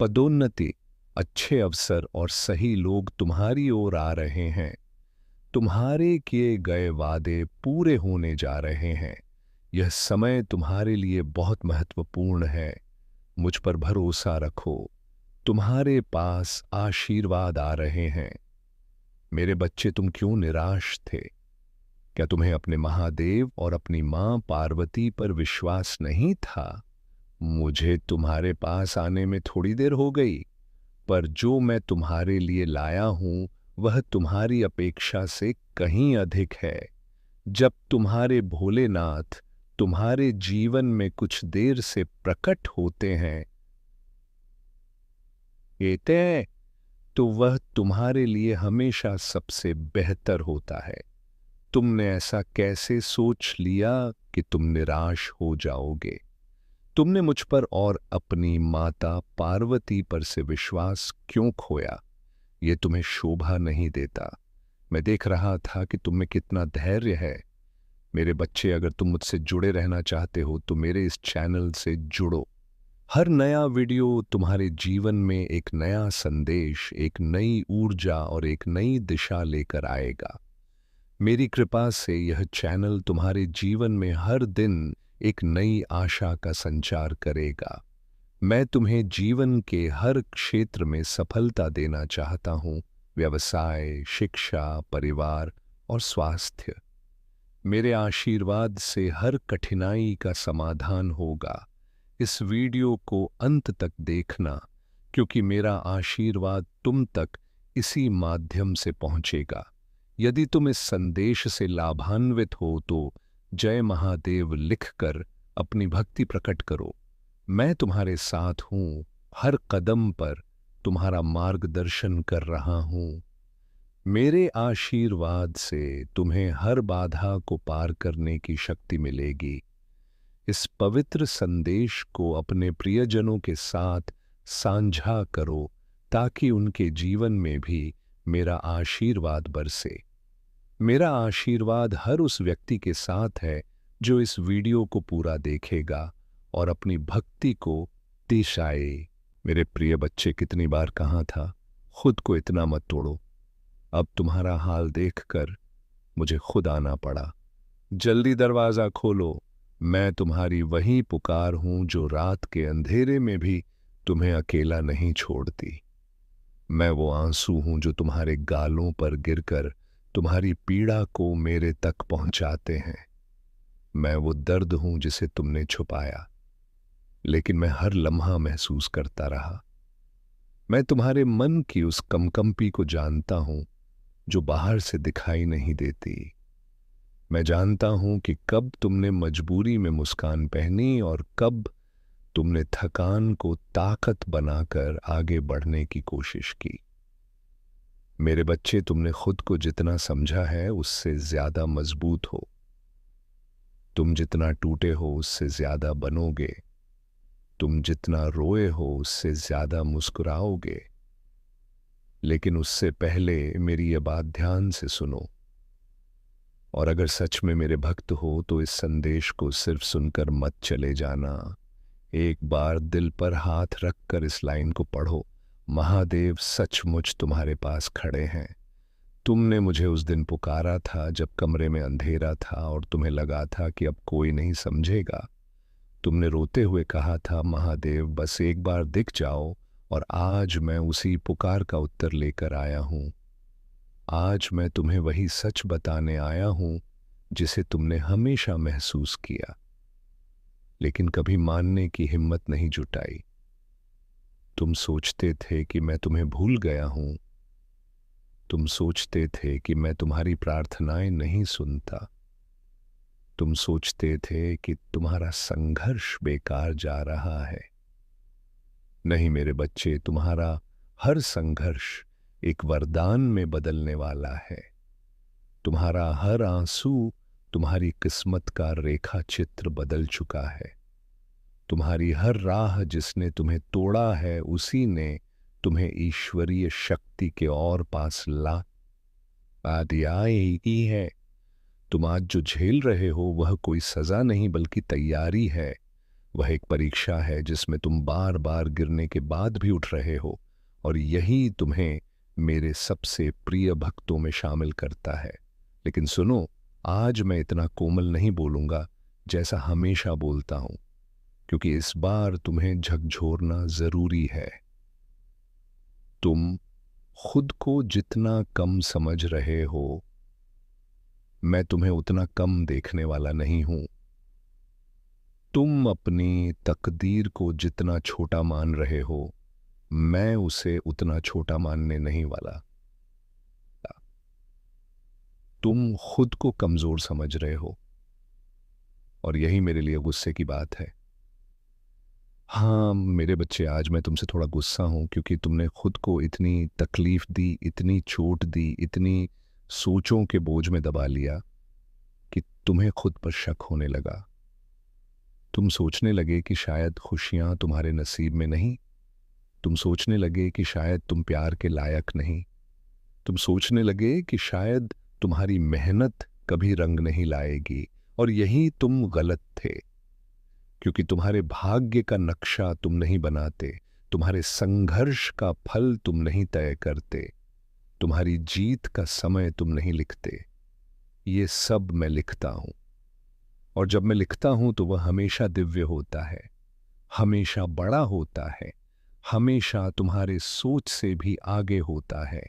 पदोन्नति, अच्छे अवसर और सही लोग तुम्हारी ओर आ रहे हैं। तुम्हारे किए गए वादे पूरे होने जा रहे हैं। यह समय तुम्हारे लिए बहुत महत्वपूर्ण है। मुझ पर भरोसा रखो। तुम्हारे पास आशीर्वाद आ रहे हैं। मेरे बच्चे, तुम क्यों निराश थे? क्या तुम्हें अपने महादेव और अपनी मां पार्वती पर विश्वास नहीं था? मुझे तुम्हारे पास आने में थोड़ी देर हो गई, पर जो मैं तुम्हारे लिए लाया हूं वह तुम्हारी अपेक्षा से कहीं अधिक है। जब तुम्हारे भोलेनाथ तुम्हारे जीवन में कुछ देर से प्रकट होते हैं कहते, तो वह तुम्हारे लिए हमेशा सबसे बेहतर होता है। तुमने ऐसा कैसे सोच लिया कि तुम निराश हो जाओगे? तुमने मुझ पर और अपनी माता पार्वती पर से विश्वास क्यों खोया? ये तुम्हें शोभा नहीं देता। मैं देख रहा था कि तुम में कितना धैर्य है। मेरे बच्चे, अगर तुम मुझसे जुड़े रहना चाहते हो तो मेरे इस चैनल से जुड़ो। हर नया वीडियो तुम्हारे जीवन में एक नया संदेश, एक नई ऊर्जा और एक नई दिशा लेकर आएगा। मेरी कृपा से यह चैनल तुम्हारे जीवन में हर दिन एक नई आशा का संचार करेगा। मैं तुम्हें जीवन के हर क्षेत्र में सफलता देना चाहता हूं। व्यवसाय, शिक्षा, परिवार और स्वास्थ्य। मेरे आशीर्वाद से हर कठिनाई का समाधान होगा। इस वीडियो को अंत तक देखना, क्योंकि मेरा आशीर्वाद तुम तक इसी माध्यम से पहुंचेगा। यदि तुम इस संदेश से लाभान्वित हो तो जय महादेव लिखकर अपनी भक्ति प्रकट करो। मैं तुम्हारे साथ हूं। हर कदम पर तुम्हारा मार्गदर्शन कर रहा हूं। मेरे आशीर्वाद से तुम्हें हर बाधा को पार करने की शक्ति मिलेगी। इस पवित्र संदेश को अपने प्रियजनों के साथ साझा करो, ताकि उनके जीवन में भी मेरा आशीर्वाद बरसे। मेरा आशीर्वाद हर उस व्यक्ति के साथ है जो इस वीडियो को पूरा देखेगा और अपनी भक्ति को दिशाए। मेरे प्रिय बच्चे, कितनी बार कहा था, खुद को इतना मत तोड़ो। अब तुम्हारा हाल देखकर मुझे खुद आना पड़ा। जल्दी दरवाजा खोलो। मैं तुम्हारी वही पुकार हूं जो रात के अंधेरे में भी तुम्हें अकेला नहीं छोड़ती। मैं वो आंसू हूं जो तुम्हारे गालों पर गिरकर तुम्हारी पीड़ा को मेरे तक पहुंचाते हैं। मैं वो दर्द हूं जिसे तुमने छुपाया, लेकिन मैं हर लम्हा महसूस करता रहा। मैं तुम्हारे मन की उस कंपी को जानता हूं जो बाहर से दिखाई नहीं देती। मैं जानता हूं कि कब तुमने मजबूरी में मुस्कान पहनी और कब तुमने थकान को ताकत बनाकर आगे बढ़ने की कोशिश की। मेरे बच्चे, तुमने खुद को जितना समझा है उससे ज्यादा मजबूत हो। तुम जितना टूटे हो उससे ज्यादा बनोगे। तुम जितना रोए हो उससे ज्यादा मुस्कुराओगे। लेकिन उससे पहले मेरी ये बात ध्यान से सुनो, और अगर सच में मेरे भक्त हो तो इस संदेश को सिर्फ सुनकर मत चले जाना। एक बार दिल पर हाथ रखकर इस लाइन को पढ़ो। महादेव सचमुच तुम्हारे पास खड़े हैं। तुमने मुझे उस दिन पुकारा था जब कमरे में अंधेरा था और तुम्हें लगा था कि अब कोई नहीं समझेगा। तुमने रोते हुए कहा था, महादेव बस एक बार दिख जाओ। और आज मैं उसी पुकार का उत्तर लेकर आया हूं। आज मैं तुम्हें वही सच बताने आया हूं जिसे तुमने हमेशा महसूस किया, लेकिन कभी मानने की हिम्मत नहीं जुटाई। तुम सोचते थे कि मैं तुम्हें भूल गया हूं। तुम सोचते थे कि मैं तुम्हारी प्रार्थनाएं नहीं सुनता। तुम सोचते थे कि तुम्हारा संघर्ष बेकार जा रहा है। नहीं मेरे बच्चे, तुम्हारा हर संघर्ष एक वरदान में बदलने वाला है। तुम्हारा हर आंसू तुम्हारी किस्मत का रेखा चित्र बदल चुका है। तुम्हारी हर राह जिसने तुम्हें तोड़ा है उसी ने तुम्हें ईश्वरीय शक्ति के और पास ला दिया ही है। तुम आज जो झेल रहे हो वह कोई सजा नहीं बल्कि तैयारी है। वह एक परीक्षा है जिसमें तुम बार बार गिरने के बाद भी उठ रहे हो, और यही तुम्हें मेरे सबसे प्रिय भक्तों में शामिल करता है। लेकिन सुनो, आज मैं इतना कोमल नहीं बोलूंगा जैसा हमेशा बोलता हूं, क्योंकि इस बार तुम्हें झकझोरना जरूरी है। तुम खुद को जितना कम समझ रहे हो, मैं तुम्हें उतना कम देखने वाला नहीं हूं। तुम अपनी तकदीर को जितना छोटा मान रहे हो, मैं उसे उतना छोटा मानने नहीं वाला। तुम खुद को कमजोर समझ रहे हो, और यही मेरे लिए गुस्से की बात है। हाँ मेरे बच्चे, आज मैं तुमसे थोड़ा गुस्सा हूं क्योंकि तुमने खुद को इतनी तकलीफ दी, इतनी चोट दी, इतनी सोचों के बोझ में दबा लिया कि तुम्हें खुद पर शक होने लगा। तुम सोचने लगे कि शायद खुशियां तुम्हारे नसीब में नहीं। तुम सोचने लगे कि शायद तुम प्यार के लायक नहीं। तुम सोचने लगे कि शायद तुम्हारी मेहनत कभी रंग नहीं लाएगी। और यही तुम गलत थे, क्योंकि तुम्हारे भाग्य का नक्शा तुम नहीं बनाते, तुम्हारे संघर्ष का फल तुम नहीं तय करते, तुम्हारी जीत का समय तुम नहीं लिखते। ये सब मैं लिखता हूं, और जब मैं लिखता हूं तो वह हमेशा दिव्य होता है, हमेशा बड़ा होता है, हमेशा तुम्हारे सोच से भी आगे होता है।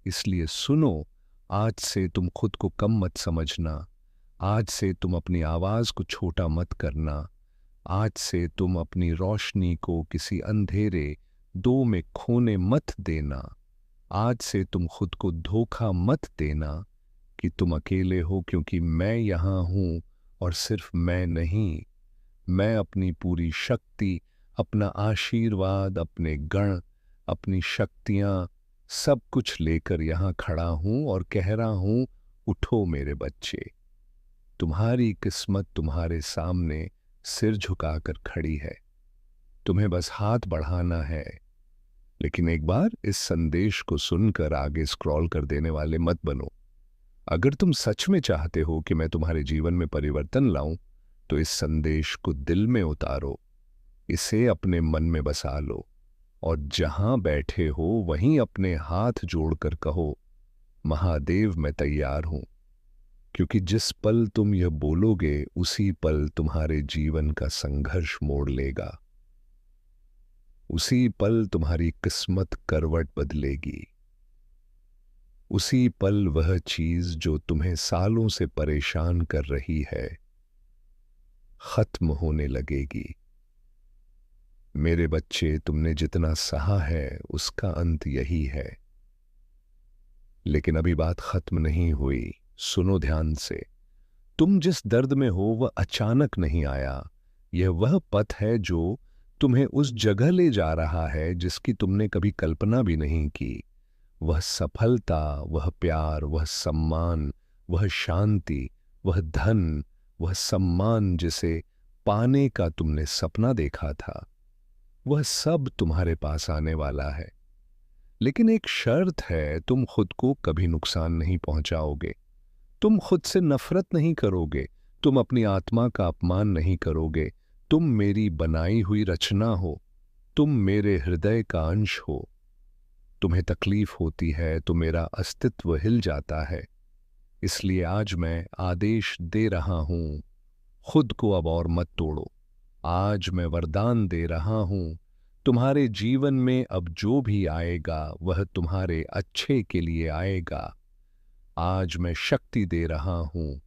इसलिए सुनो, आज से तुम खुद को कम मत समझना। आज से तुम अपनी आवाज को छोटा मत करना। आज से तुम अपनी रोशनी को किसी अंधेरे दो में खोने मत देना। आज से तुम खुद को धोखा मत देना कि तुम अकेले हो, क्योंकि मैं यहां हूं, और सिर्फ मैं नहीं, मैं अपनी पूरी शक्ति, अपना आशीर्वाद, अपने गण, अपनी शक्तियां, सब कुछ लेकर यहां खड़ा हूं और कह रहा हूं, उठो मेरे बच्चे। तुम्हारी किस्मत तुम्हारे सामने सिर झुकाकर खड़ी है। तुम्हें बस हाथ बढ़ाना है। लेकिन एक बार इस संदेश को सुनकर आगे स्क्रॉल कर देने वाले मत बनो। अगर तुम सच में चाहते हो कि मैं तुम्हारे जीवन में परिवर्तन लाऊं, तो इस संदेश को दिल में उतारो, इसे अपने मन में बसा लो, और जहां बैठे हो वहीं अपने हाथ जोड़कर कहो, महादेव मैं तैयार हूं। क्योंकि जिस पल तुम यह बोलोगे उसी पल तुम्हारे जीवन का संघर्ष मोड़ लेगा। उसी पल तुम्हारी किस्मत करवट बदलेगी। उसी पल वह चीज जो तुम्हें सालों से परेशान कर रही है खत्म होने लगेगी। मेरे बच्चे, तुमने जितना सहा है उसका अंत यही है। लेकिन अभी बात खत्म नहीं हुई, सुनो ध्यान से। तुम जिस दर्द में हो वह अचानक नहीं आया। यह वह पथ है जो तुम्हें उस जगह ले जा रहा है जिसकी तुमने कभी कल्पना भी नहीं की। वह सफलता, वह प्यार, वह सम्मान, वह शांति, वह धन, वह सम्मान जिसे पाने का तुमने सपना देखा था, वह सब तुम्हारे पास आने वाला है। लेकिन एक शर्त है, तुम खुद को कभी नुकसान नहीं पहुंचाओगे। तुम खुद से नफरत नहीं करोगे। तुम अपनी आत्मा का अपमान नहीं करोगे। तुम मेरी बनाई हुई रचना हो। तुम मेरे हृदय का अंश हो। तुम्हें तकलीफ होती है तो मेरा अस्तित्व हिल जाता है। इसलिए आज मैं आदेश दे रहा हूं, खुद को अब और मत तोड़ो। आज मैं वरदान दे रहा हूं, तुम्हारे जीवन में अब जो भी आएगा वह तुम्हारे अच्छे के लिए आएगा। आज मैं शक्ति दे रहा हूं,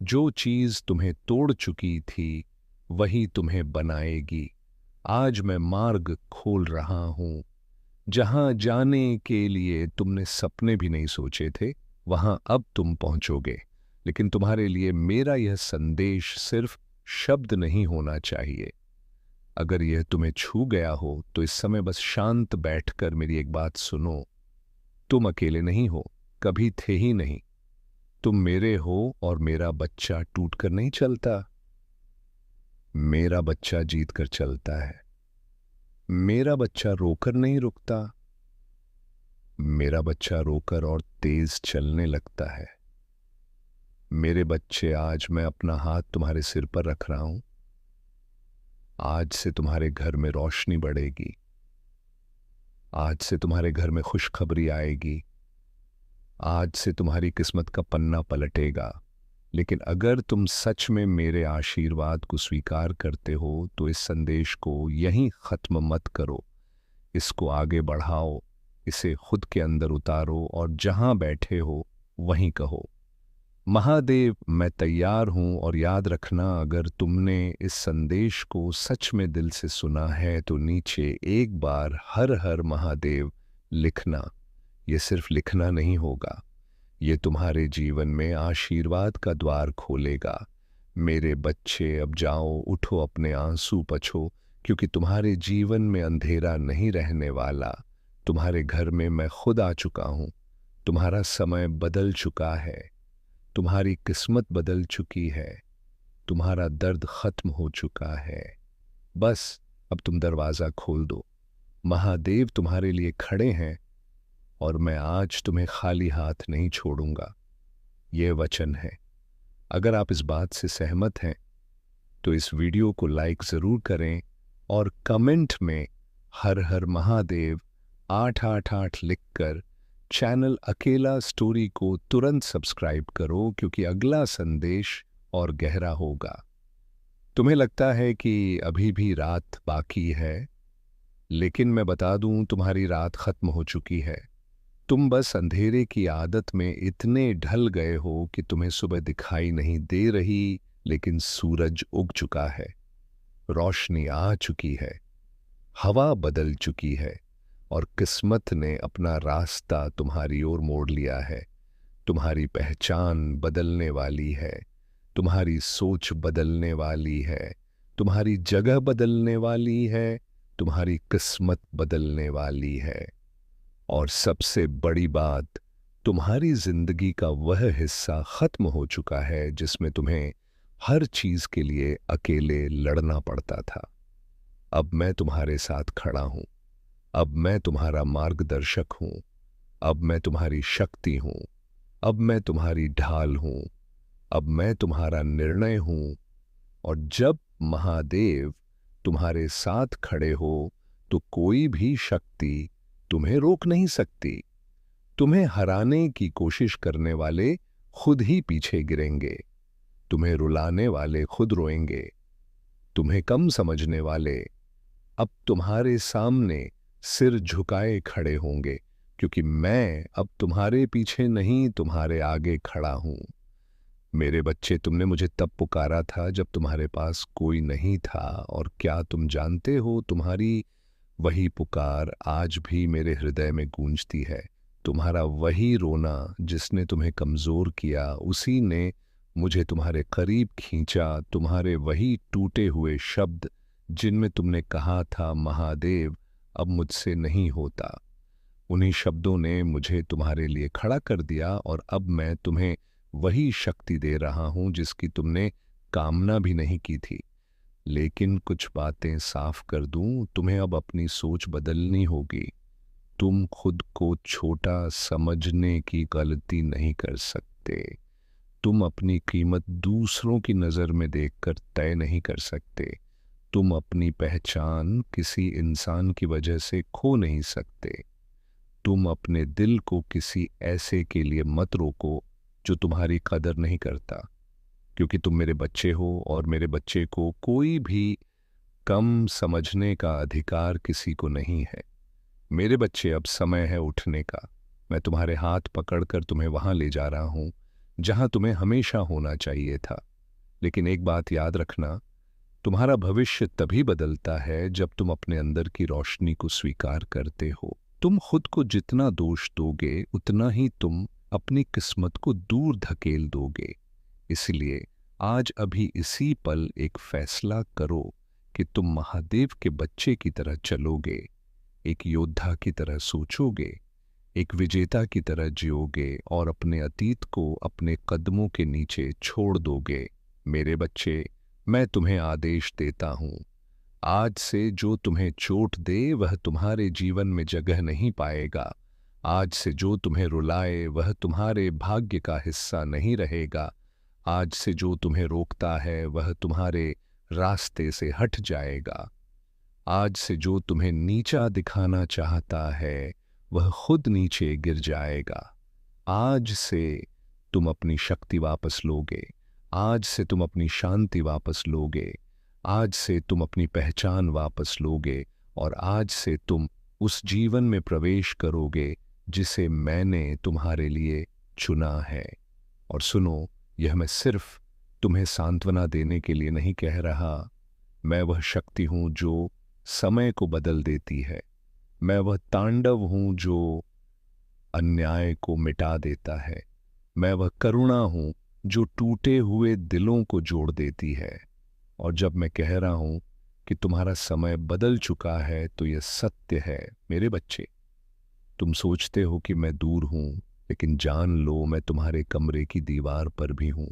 जो चीज तुम्हें तोड़ चुकी थी वही तुम्हें बनाएगी। आज मैं मार्ग खोल रहा हूं, जहां जाने के लिए तुमने सपने भी नहीं सोचे थे, वहां अब तुम पहुंचोगे। लेकिन तुम्हारे लिए मेरा यह संदेश सिर्फ शब्द नहीं होना चाहिए। अगर यह तुम्हें छू गया हो तो इस समय बस शांत बैठकर मेरी एक बात सुनो। तुम अकेले नहीं हो, कभी थे ही नहीं। तुम मेरे हो और मेरा बच्चा टूटकर नहीं चलता। मेरा बच्चा जीत कर चलता है। मेरा बच्चा रोकर नहीं रुकता। मेरा बच्चा रोकर और तेज चलने लगता है। मेरे बच्चे, आज मैं अपना हाथ तुम्हारे सिर पर रख रहा हूं। आज से तुम्हारे घर में रोशनी बढ़ेगी। आज से तुम्हारे घर में खुशखबरी आएगी। आज से तुम्हारी किस्मत का पन्ना पलटेगा। लेकिन अगर तुम सच में मेरे आशीर्वाद को स्वीकार करते हो तो इस संदेश को यहीं खत्म मत करो। इसको आगे बढ़ाओ, इसे खुद के अंदर उतारो और जहां बैठे हो वहीं कहो, महादेव मैं तैयार हूं। और याद रखना, अगर तुमने इस संदेश को सच में दिल से सुना है तो नीचे एक बार हर हर महादेव लिखना। ये सिर्फ लिखना नहीं होगा, ये तुम्हारे जीवन में आशीर्वाद का द्वार खोलेगा। मेरे बच्चे, अब जाओ, उठो, अपने आंसू पछो, क्योंकि तुम्हारे जीवन में अंधेरा नहीं रहने वाला। तुम्हारे घर में मैं खुद आ चुका हूं। तुम्हारा समय बदल चुका है। तुम्हारी किस्मत बदल चुकी है। तुम्हारा दर्द खत्म हो चुका है। बस अब तुम दरवाजा खोल दो। महादेव तुम्हारे लिए खड़े हैं और मैं आज तुम्हें खाली हाथ नहीं छोड़ूंगा। ये वचन है। अगर आप इस बात से सहमत हैं तो इस वीडियो को लाइक जरूर करें और कमेंट में हर हर महादेव 888 लिखकर चैनल अकेला स्टोरी को तुरंत सब्सक्राइब करो, क्योंकि अगला संदेश और गहरा होगा। तुम्हें लगता है कि अभी भी रात बाकी है, लेकिन मैं बता दूं, तुम्हारी रात खत्म हो चुकी है। तुम बस अंधेरे की आदत में इतने ढल गए हो कि तुम्हें सुबह दिखाई नहीं दे रही, लेकिन सूरज उग चुका है, रोशनी आ चुकी है, हवा बदल चुकी है और किस्मत ने अपना रास्ता तुम्हारी ओर मोड़ लिया है। तुम्हारी पहचान बदलने वाली है। तुम्हारी सोच बदलने वाली है। तुम्हारी जगह बदलने वाली है। तुम्हारी किस्मत बदलने वाली है। और सबसे बड़ी बात, तुम्हारी जिंदगी का वह हिस्सा खत्म हो चुका है जिसमें तुम्हें हर चीज के लिए अकेले लड़ना पड़ता था। अब मैं तुम्हारे साथ खड़ा हूं। अब मैं तुम्हारा मार्गदर्शक हूं। अब मैं तुम्हारी शक्ति हूं। अब मैं तुम्हारी ढाल हूं। अब मैं तुम्हारा निर्णय हूं। और जब महादेव तुम्हारे साथ खड़े हो तो कोई भी शक्ति तुम्हें रोक नहीं सकती। तुम्हें हराने की कोशिश करने वाले खुद ही पीछे गिरेंगे। तुम्हें रुलाने वाले खुद रोएंगे। तुम्हें कम समझने वाले अब तुम्हारे सामने सिर झुकाए खड़े होंगे, क्योंकि मैं अब तुम्हारे पीछे नहीं, तुम्हारे आगे खड़ा हूं। मेरे बच्चे, तुमने मुझे तब पुकारा था जब तुम्हारे पास कोई नहीं था, और क्या तुम जानते हो, तुम्हारी वही पुकार आज भी मेरे हृदय में गूंजती है। तुम्हारा वही रोना जिसने तुम्हें कमजोर किया, उसी ने मुझे तुम्हारे करीब खींचा, तुम्हारे वही टूटे हुए शब्द जिनमें तुमने कहा था महादेव अब मुझसे नहीं होता। उन्हीं शब्दों ने मुझे तुम्हारे लिए खड़ा कर दिया और अब मैं तुम्हें वही शक्ति दे रहा हूं जिसकी तुमने कामना भी नहीं की थी। लेकिन कुछ बातें साफ कर दूं, तुम्हें अब अपनी सोच बदलनी होगी। तुम खुद को छोटा समझने की गलती नहीं कर सकते। तुम अपनी कीमत दूसरों की नज़र में देखकर तय नहीं कर सकते। तुम अपनी पहचान किसी इंसान की वजह से खो नहीं सकते। तुम अपने दिल को किसी ऐसे के लिए मत रोको जो तुम्हारी कदर नहीं करता, क्योंकि तुम मेरे बच्चे हो और मेरे बच्चे को कोई भी कम समझने का अधिकार किसी को नहीं है। मेरे बच्चे, अब समय है उठने का। मैं तुम्हारे हाथ पकड़कर तुम्हें वहां ले जा रहा हूं जहां तुम्हें हमेशा होना चाहिए था। लेकिन एक बात याद रखना, तुम्हारा भविष्य तभी बदलता है जब तुम अपने अंदर की रोशनी को स्वीकार करते हो। तुम खुद को जितना दोष दोगे उतना ही तुम अपनी किस्मत को दूर धकेल दोगे। इसलिए आज अभी इसी पल एक फैसला करो कि तुम महादेव के बच्चे की तरह चलोगे, एक योद्धा की तरह सोचोगे, एक विजेता की तरह जियोगे और अपने अतीत को अपने कदमों के नीचे छोड़ दोगे। मेरे बच्चे, मैं तुम्हें आदेश देता हूं, आज से जो तुम्हें चोट दे वह तुम्हारे जीवन में जगह नहीं पाएगा। आज से जो तुम्हें रुलाए वह तुम्हारे भाग्य का हिस्सा नहीं रहेगा। आज से जो तुम्हें रोकता है वह तुम्हारे रास्ते से हट जाएगा। आज से जो तुम्हें नीचा दिखाना चाहता है वह खुद नीचे गिर जाएगा। आज से तुम अपनी शक्ति वापस लोगे। आज से तुम अपनी शांति वापस लोगे। आज से तुम अपनी पहचान वापस लोगे और आज से तुम उस जीवन में प्रवेश करोगे जिसे मैंने तुम्हारे लिए चुना है। और सुनो, यह मैं सिर्फ तुम्हें सांत्वना देने के लिए नहीं कह रहा। मैं वह शक्ति हूं जो समय को बदल देती है। मैं वह तांडव हूं जो अन्याय को मिटा देता है। मैं वह करुणा हूं जो टूटे हुए दिलों को जोड़ देती है। और जब मैं कह रहा हूं कि तुम्हारा समय बदल चुका है तो यह सत्य है। मेरे बच्चे, तुम सोचते हो कि मैं दूर हूं, लेकिन जान लो मैं तुम्हारे कमरे की दीवार पर भी हूं,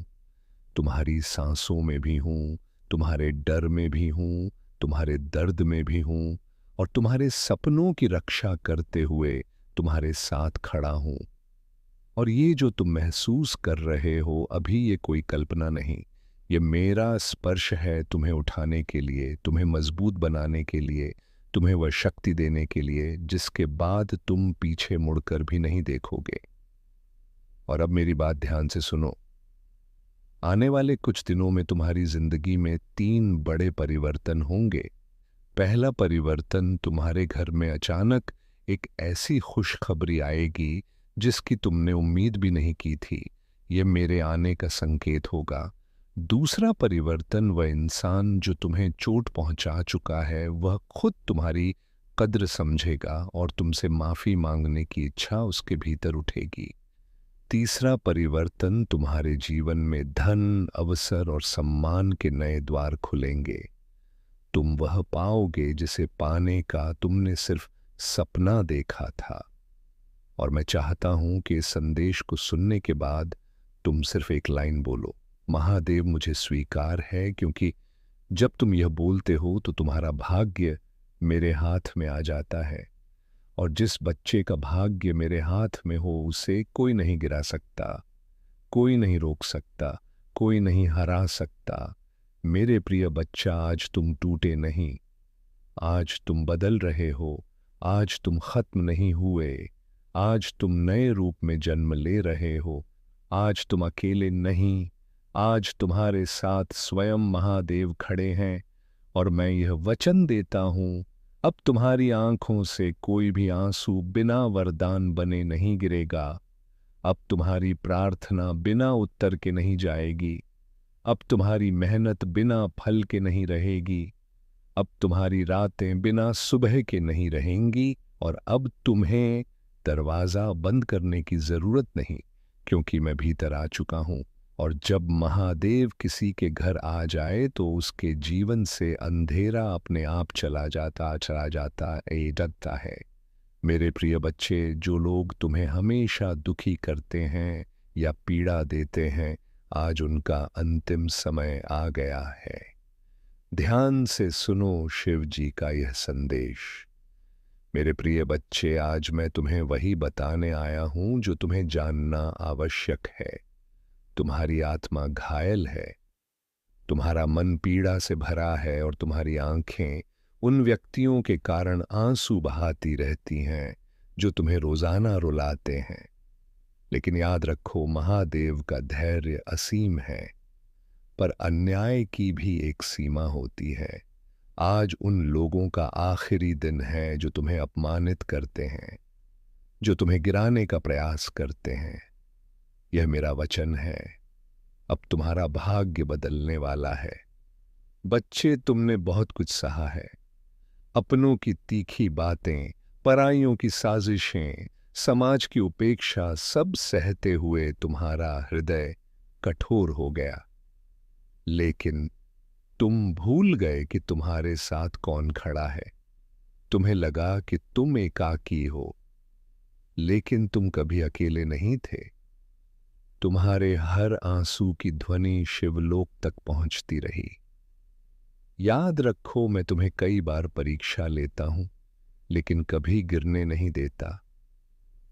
तुम्हारी सांसों में भी हूं, तुम्हारे डर में भी हूं, तुम्हारे दर्द में भी हूं और तुम्हारे सपनों की रक्षा करते हुए तुम्हारे साथ खड़ा हूं। और ये जो तुम महसूस कर रहे हो अभी, ये कोई कल्पना नहीं, ये मेरा स्पर्श है तुम्हें उठाने के लिए, तुम्हें मजबूत बनाने के लिए, तुम्हें वह शक्ति देने के लिए जिसके बाद तुम पीछे मुड़कर भी नहीं देखोगे। और अब मेरी बात ध्यान से सुनो। आने वाले कुछ दिनों में तुम्हारी जिंदगी में 3 बड़े परिवर्तन होंगे। पहला परिवर्तन, तुम्हारे घर में अचानक एक ऐसी खुशखबरी आएगी जिसकी तुमने उम्मीद भी नहीं की थी। यह मेरे आने का संकेत होगा। दूसरा परिवर्तन, वह इंसान जो तुम्हें चोट पहुंचा चुका है वह खुद तुम्हारी कद्र समझेगा और तुमसे माफी मांगने की इच्छा उसके भीतर उठेगी। तीसरा परिवर्तन, तुम्हारे जीवन में धन, अवसर और सम्मान के नए द्वार खुलेंगे। तुम वह पाओगे जिसे पाने का तुमने सिर्फ सपना देखा था। और मैं चाहता हूं कि इस संदेश को सुनने के बाद तुम सिर्फ एक लाइन बोलो, महादेव मुझे स्वीकार है। क्योंकि जब तुम यह बोलते हो तो तुम्हारा भाग्य मेरे हाथ में आ जाता है। और जिस बच्चे का भाग्य मेरे हाथ में हो उसे कोई नहीं गिरा सकता, कोई नहीं रोक सकता, कोई नहीं हरा सकता। मेरे प्रिय बच्चा, आज तुम टूटे नहीं, आज तुम बदल रहे हो, आज तुम खत्म नहीं हुए, आज तुम नए रूप में जन्म ले रहे हो, आज तुम अकेले नहीं, आज तुम्हारे साथ स्वयं महादेव खड़े हैं। और मैं यह वचन देता हूं, अब तुम्हारी आंखों से कोई भी आंसू बिना वरदान बने नहीं गिरेगा। अब तुम्हारी प्रार्थना बिना उत्तर के नहीं जाएगी। अब तुम्हारी मेहनत बिना फल के नहीं रहेगी। अब तुम्हारी रातें बिना सुबह के नहीं रहेंगी। और अब तुम्हें दरवाजा बंद करने की जरूरत नहीं, क्योंकि मैं भीतर आ चुका हूं। और जब महादेव किसी के घर आ जाए तो उसके जीवन से अंधेरा अपने आप चला जाता डरता है। मेरे प्रिय बच्चे, जो लोग तुम्हें हमेशा दुखी करते हैं या पीड़ा देते हैं, आज उनका अंतिम समय आ गया है। ध्यान से सुनो शिव जी का यह संदेश। मेरे प्रिय बच्चे, आज मैं तुम्हें वही बताने आया हूं जो तुम्हें जानना आवश्यक है। तुम्हारी आत्मा घायल है, तुम्हारा मन पीड़ा से भरा है और तुम्हारी आंखें उन व्यक्तियों के कारण आंसू बहाती रहती हैं जो तुम्हें रोजाना रुलाते हैं। लेकिन याद रखो, महादेव का धैर्य असीम है, पर अन्याय की भी एक सीमा होती है। आज उन लोगों का आखिरी दिन है जो तुम्हें अपमानित करते हैं, जो तुम्हें गिराने का प्रयास करते हैं। यह मेरा वचन है, अब तुम्हारा भाग्य बदलने वाला है। बच्चे, तुमने बहुत कुछ सहा है। अपनों की तीखी बातें, पराइयों की साजिशें, समाज की उपेक्षा, सब सहते हुए तुम्हारा हृदय कठोर हो गया। लेकिन तुम भूल गए कि तुम्हारे साथ कौन खड़ा है। तुम्हें लगा कि तुम एकाकी हो, लेकिन तुम कभी अकेले नहीं थे। तुम्हारे हर आंसू की ध्वनि शिवलोक तक पहुंचती रही। याद रखो, मैं तुम्हें कई बार परीक्षा लेता हूं, लेकिन कभी गिरने नहीं देता।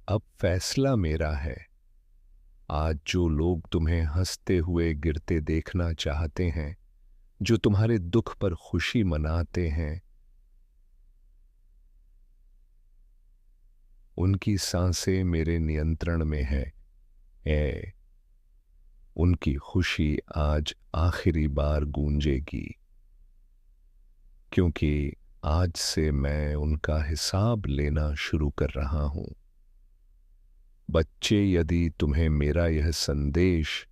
अब फैसला मेरा है। आज जो लोग तुम्हें हंसते हुए गिरते देखना चाहते हैं, जो तुम्हारे दुख पर खुशी मनाते हैं, उनकी सांसें मेरे नियंत्रण में है। उनकी खुशी आज आखिरी बार गूंजेगी, क्योंकि आज से मैं उनका हिसाब लेना शुरू कर रहा हूं। बच्चे, यदि तुम्हें मेरा यह संदेश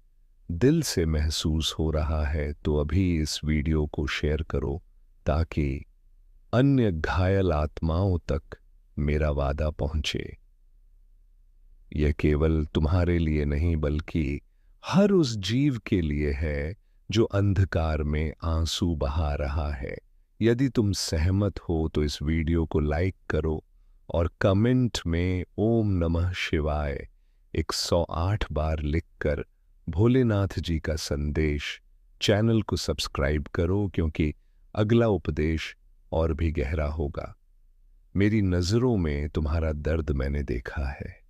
दिल से महसूस हो रहा है तो अभी इस वीडियो को शेयर करो, ताकि अन्य घायल आत्माओं तक मेरा वादा पहुंचे। यह केवल तुम्हारे लिए नहीं, बल्कि हर उस जीव के लिए है जो अंधकार में आंसू बहा रहा है। यदि तुम सहमत हो तो इस वीडियो को लाइक करो और कमेंट में ओम नमः शिवाय 108 बार लिखकर भोलेनाथ जी का संदेश। चैनल को सब्सक्राइब करो, क्योंकि अगला उपदेश और भी गहरा होगा। मेरी नजरों में तुम्हारा दर्द मैंने देखा है।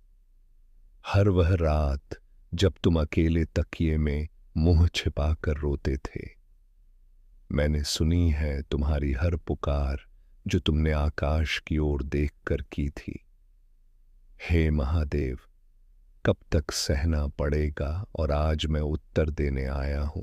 हर वह रात जब तुम अकेले तकिए में मुंह छिपाकर रोते थे। मैंने सुनी है तुम्हारी हर पुकार जो तुमने आकाश की ओर देखकर की थी। हे महादेव, कब तक सहना पड़ेगा? और आज मैं उत्तर देने आया हूं।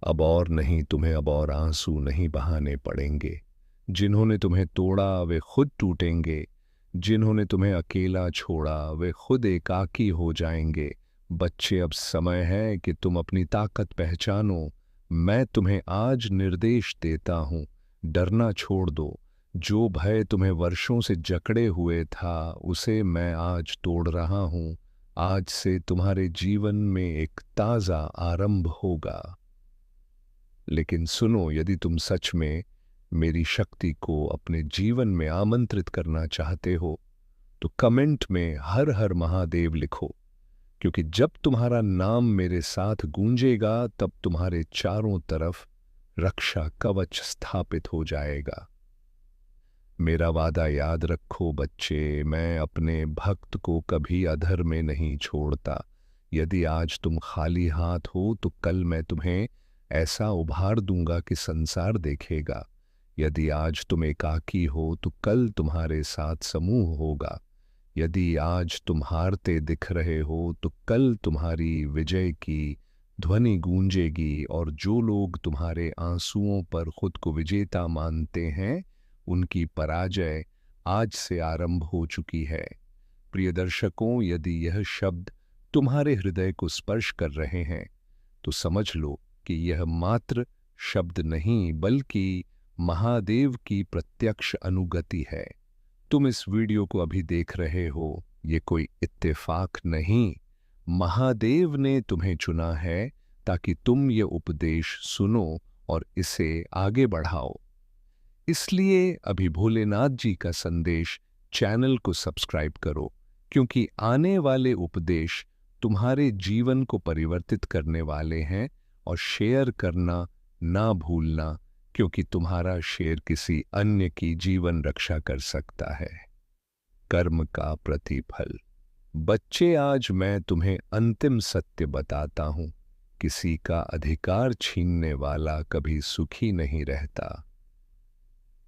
अब और नहीं, तुम्हें अब और आंसू नहीं बहाने पड़ेंगे। जिन्होंने तुम्हें तोड़ा वे खुद टूटेंगे, जिन्होंने तुम्हें अकेला छोड़ा वे खुद एकाकी हो जाएंगे। बच्चे, अब समय है कि तुम अपनी ताकत पहचानो। मैं तुम्हें आज निर्देश देता हूं, डरना छोड़ दो। जो भय तुम्हें वर्षों से जकड़े हुए था, उसे मैं आज तोड़ रहा हूं। आज से तुम्हारे जीवन में एक ताजा आरंभ होगा। लेकिन सुनो, यदि तुम सच में मेरी शक्ति को अपने जीवन में आमंत्रित करना चाहते हो, तो कमेंट में हर हर महादेव लिखो, क्योंकि जब तुम्हारा नाम मेरे साथ गूंजेगा, तब तुम्हारे चारों तरफ रक्षा कवच स्थापित हो जाएगा। मेरा वादा याद रखो बच्चे, मैं अपने भक्त को कभी अधर में नहीं छोड़ता। यदि आज तुम खाली हाथ हो तो कल मैं तुम्हें ऐसा उभार दूंगा कि संसार देखेगा। यदि आज तुम एकाकी हो तो कल तुम्हारे साथ समूह होगा। यदि आज तुम हारते दिख रहे हो तो कल तुम्हारी विजय की ध्वनि गूंजेगी। और जो लोग तुम्हारे आंसुओं पर खुद को विजेता मानते हैं, उनकी पराजय आज से आरंभ हो चुकी है। प्रिय दर्शकों, यदि यह शब्द तुम्हारे हृदय को स्पर्श कर रहे हैं, तो समझ लो कि यह मात्र शब्द नहीं, बल्कि महादेव की प्रत्यक्ष अनुगति है। तुम इस वीडियो को अभी देख रहे हो, ये कोई इत्तेफाक नहीं, महादेव ने तुम्हें चुना है ताकि तुम ये उपदेश सुनो और इसे आगे बढ़ाओ। इसलिए अभी भोलेनाथ जी का संदेश चैनल को सब्सक्राइब करो, क्योंकि आने वाले उपदेश तुम्हारे जीवन को परिवर्तित करने वाले हैं। और शेयर करना ना भूलना, क्योंकि तुम्हारा शेयर किसी अन्य की जीवन रक्षा कर सकता है। कर्म का प्रतिफल। बच्चे, आज मैं तुम्हें अंतिम सत्य बताता हूं। किसी का अधिकार छीनने वाला कभी सुखी नहीं रहता।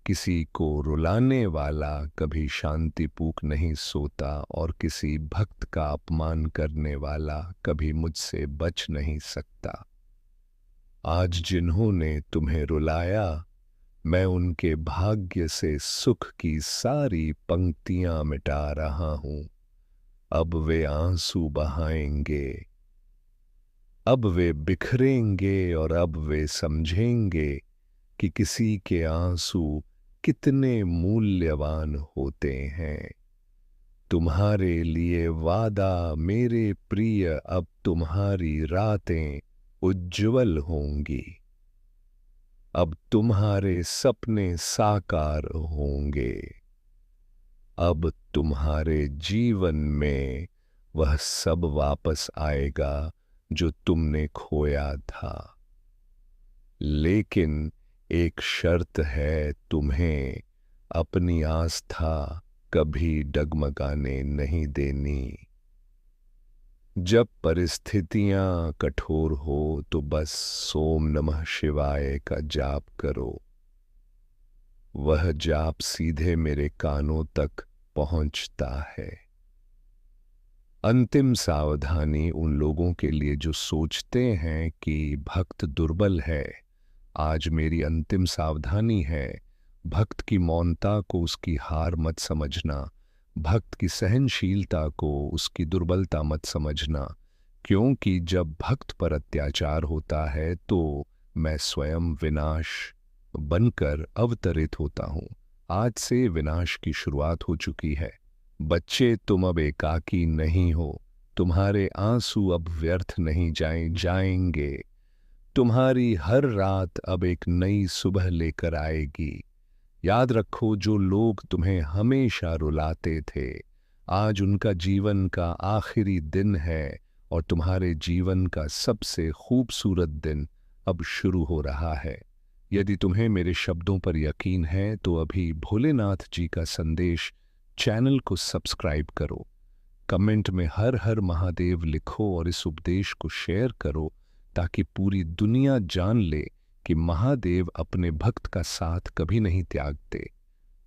किसी को रुलाने वाला कभी शांतिपूर्वक नहीं सोता, और किसी भक्त का अपमान करने वाला कभी मुझसे बच नहीं सकता। आज जिन्होंने तुम्हें रुलाया, मैं उनके भाग्य से सुख की सारी पंक्तियां मिटा रहा हूं। अब वे आंसू बहाएंगे, अब वे बिखरेंगे, और अब वे समझेंगे कि किसी के आंसू कितने मूल्यवान होते हैं। तुम्हारे लिए वादा मेरे प्रिय, अब तुम्हारी रातें उज्जवल होंगी। अब तुम्हारे सपने साकार होंगे। अब तुम्हारे जीवन में वह सब वापस आएगा जो तुमने खोया था। लेकिन एक शर्त है, तुम्हें अपनी आस्था कभी डगमगाने नहीं देनी। जब परिस्थितियां कठोर हो तो बस सोम नमः शिवाय का जाप करो। वह जाप सीधे मेरे कानों तक पहुंचता है। अंतिम सावधानी उन लोगों के लिए जो सोचते हैं कि भक्त दुर्बल है। आज मेरी अंतिम सावधानी है, भक्त की मौनता को उसकी हार मत समझना, भक्त की सहनशीलता को उसकी दुर्बलता मत समझना। क्योंकि जब भक्त पर अत्याचार होता है तो मैं स्वयं विनाश बनकर अवतरित होता हूँ। आज से विनाश की शुरुआत हो चुकी है। बच्चे, तुम अब एकाकी नहीं हो। तुम्हारे आंसू अब व्यर्थ नहीं जाएंगे। तुम्हारी हर रात अब एक नई सुबह लेकर आएगी। याद रखो, जो लोग तुम्हें हमेशा रुलाते थे, आज उनका जीवन का आखिरी दिन है, और तुम्हारे जीवन का सबसे खूबसूरत दिन अब शुरू हो रहा है। यदि तुम्हें मेरे शब्दों पर यकीन है तो अभी भोलेनाथ जी का संदेश चैनल को सब्सक्राइब करो, कमेंट में हर हर महादेव लिखो और इस उपदेश को शेयर करो, ताकि पूरी दुनिया जान ले कि महादेव अपने भक्त का साथ कभी नहीं त्यागते।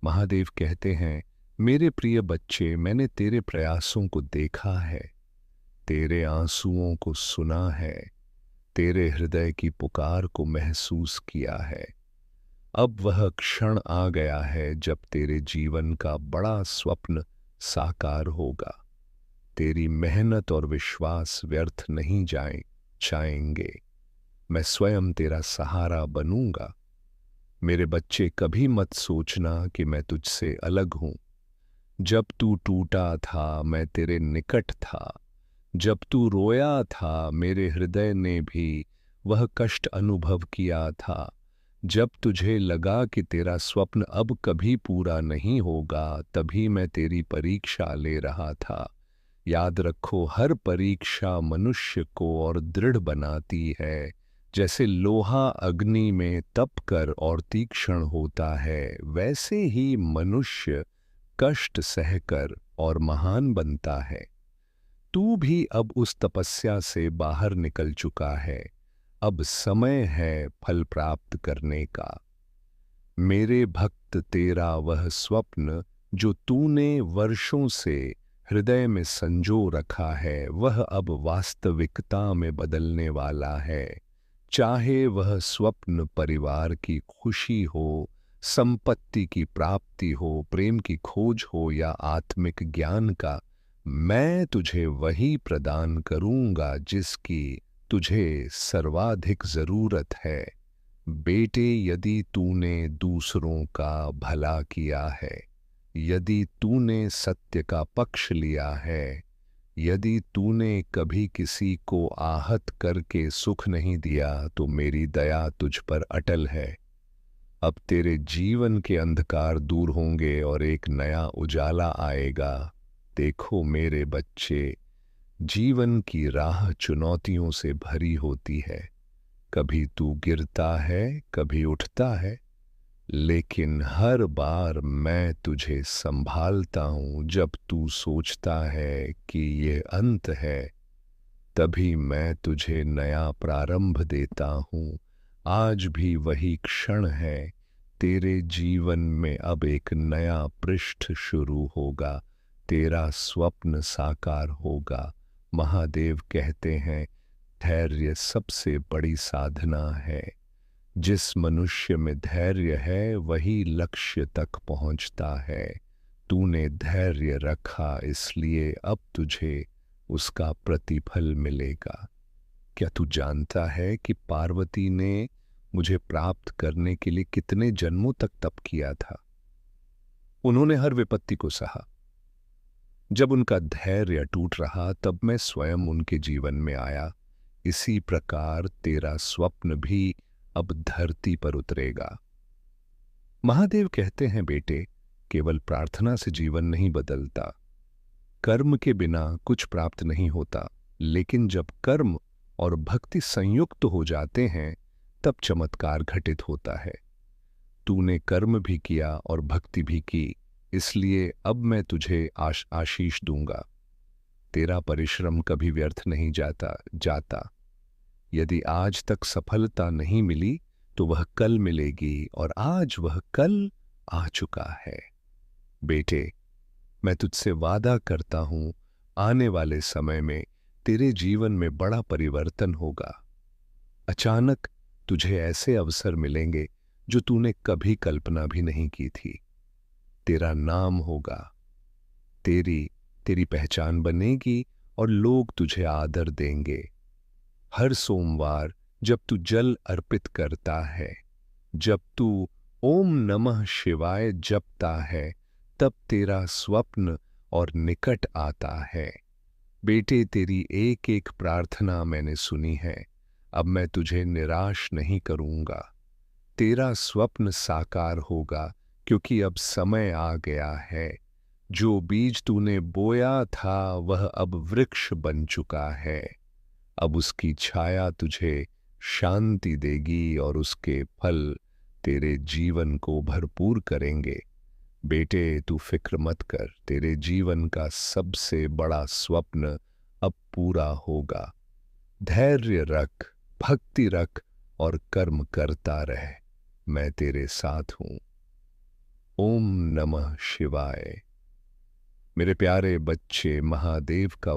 महादेव कहते हैं, मेरे प्रिय बच्चे, मैंने तेरे प्रयासों को देखा है, तेरे आंसुओं को सुना है, तेरे हृदय की पुकार को महसूस किया है। अब वह क्षण आ गया है जब तेरे जीवन का बड़ा स्वप्न साकार होगा। तेरी मेहनत और विश्वास व्यर्थ नहीं जाएंगे। मैं स्वयं तेरा सहारा बनूंगा। मेरे बच्चे, कभी मत सोचना कि मैं तुझसे अलग हूं। जब तू टूटा था, मैं तेरे निकट था। जब तू रोया था, मेरे हृदय ने भी वह कष्ट अनुभव किया था। जब तुझे लगा कि तेरा स्वप्न अब कभी पूरा नहीं होगा, तभी मैं तेरी परीक्षा ले रहा था। याद रखो, हर परीक्षा मनुष्य को और दृढ़ बनाती है। जैसे लोहा अग्नि में तपकर और तीक्ष्ण होता है, वैसे ही मनुष्य कष्ट सहकर और महान बनता है। तू भी अब उस तपस्या से बाहर निकल चुका है। अब समय है फल प्राप्त करने का। मेरे भक्त, तेरा वह स्वप्न जो तूने वर्षों से हृदय में संजो रखा है, वह अब वास्तविकता में बदलने वाला है। चाहे वह स्वप्न परिवार की खुशी हो, संपत्ति की प्राप्ति हो, प्रेम की खोज हो या आत्मिक ज्ञान का, मैं तुझे वही प्रदान करूंगा जिसकी तुझे सर्वाधिक जरूरत है। बेटे, यदि तूने दूसरों का भला किया है, यदि तूने सत्य का पक्ष लिया है, यदि तूने कभी किसी को आहत करके सुख नहीं दिया तो मेरी दया तुझ पर अटल है। अब तेरे जीवन के अंधकार दूर होंगे और एक नया उजाला आएगा। देखो मेरे बच्चे, जीवन की राह चुनौतियों से भरी होती है। कभी तू गिरता है, कभी उठता है, लेकिन हर बार मैं तुझे संभालता हूं। जब तू सोचता है कि ये अंत है, तभी मैं तुझे नया प्रारंभ देता हूं। आज भी वही क्षण है, तेरे जीवन में अब एक नया पृष्ठ शुरू होगा, तेरा स्वप्न साकार होगा। महादेव कहते हैं, धैर्य सबसे बड़ी साधना है। जिस मनुष्य में धैर्य है वही लक्ष्य तक पहुंचता है। तूने धैर्य रखा, इसलिए अब तुझे उसका प्रतिफल मिलेगा। क्या तू जानता है कि पार्वती ने मुझे प्राप्त करने के लिए कितने जन्मों तक तप किया था? उन्होंने हर विपत्ति को सहा। जब उनका धैर्य टूट रहा तब मैं स्वयं उनके जीवन में आया। इसी प्रकार तेरा स्वप्न भी अब धरती पर उतरेगा। महादेव कहते हैं, बेटे, केवल प्रार्थना से जीवन नहीं बदलता, कर्म के बिना कुछ प्राप्त नहीं होता, लेकिन जब कर्म और भक्ति संयुक्त हो जाते हैं तब चमत्कार घटित होता है। तूने कर्म भी किया और भक्ति भी की, इसलिए अब मैं तुझे आशीष दूंगा। तेरा परिश्रम कभी व्यर्थ नहीं जाता। यदि आज तक सफलता नहीं मिली तो वह कल मिलेगी, और आज वह कल आ चुका है। बेटे, मैं तुझसे वादा करता हूं, आने वाले समय में तेरे जीवन में बड़ा परिवर्तन होगा। अचानक तुझे ऐसे अवसर मिलेंगे जो तूने कभी कल्पना भी नहीं की थी। तेरा नाम होगा, तेरी पहचान बनेगी और लोग तुझे आदर देंगे। हर सोमवार जब तू जल अर्पित करता है, जब तू ओम नमः शिवाय जपता है, तब तेरा स्वप्न और निकट आता है। बेटे, तेरी एक एक प्रार्थना मैंने सुनी है। अब मैं तुझे निराश नहीं करूंगा। तेरा स्वप्न साकार होगा, क्योंकि अब समय आ गया है। जो बीज तूने बोया था वह अब वृक्ष बन चुका है। अब उसकी छाया तुझे शांति देगी और उसके फल तेरे जीवन को भरपूर करेंगे। बेटे, तू फिक्र मत कर, तेरे जीवन का सबसे बड़ा स्वप्न अब पूरा होगा। धैर्य रख, भक्ति रख और कर्म करता रह। मैं तेरे साथ हूं। ओम नमः शिवाय। मेरे प्यारे बच्चे, महादेव का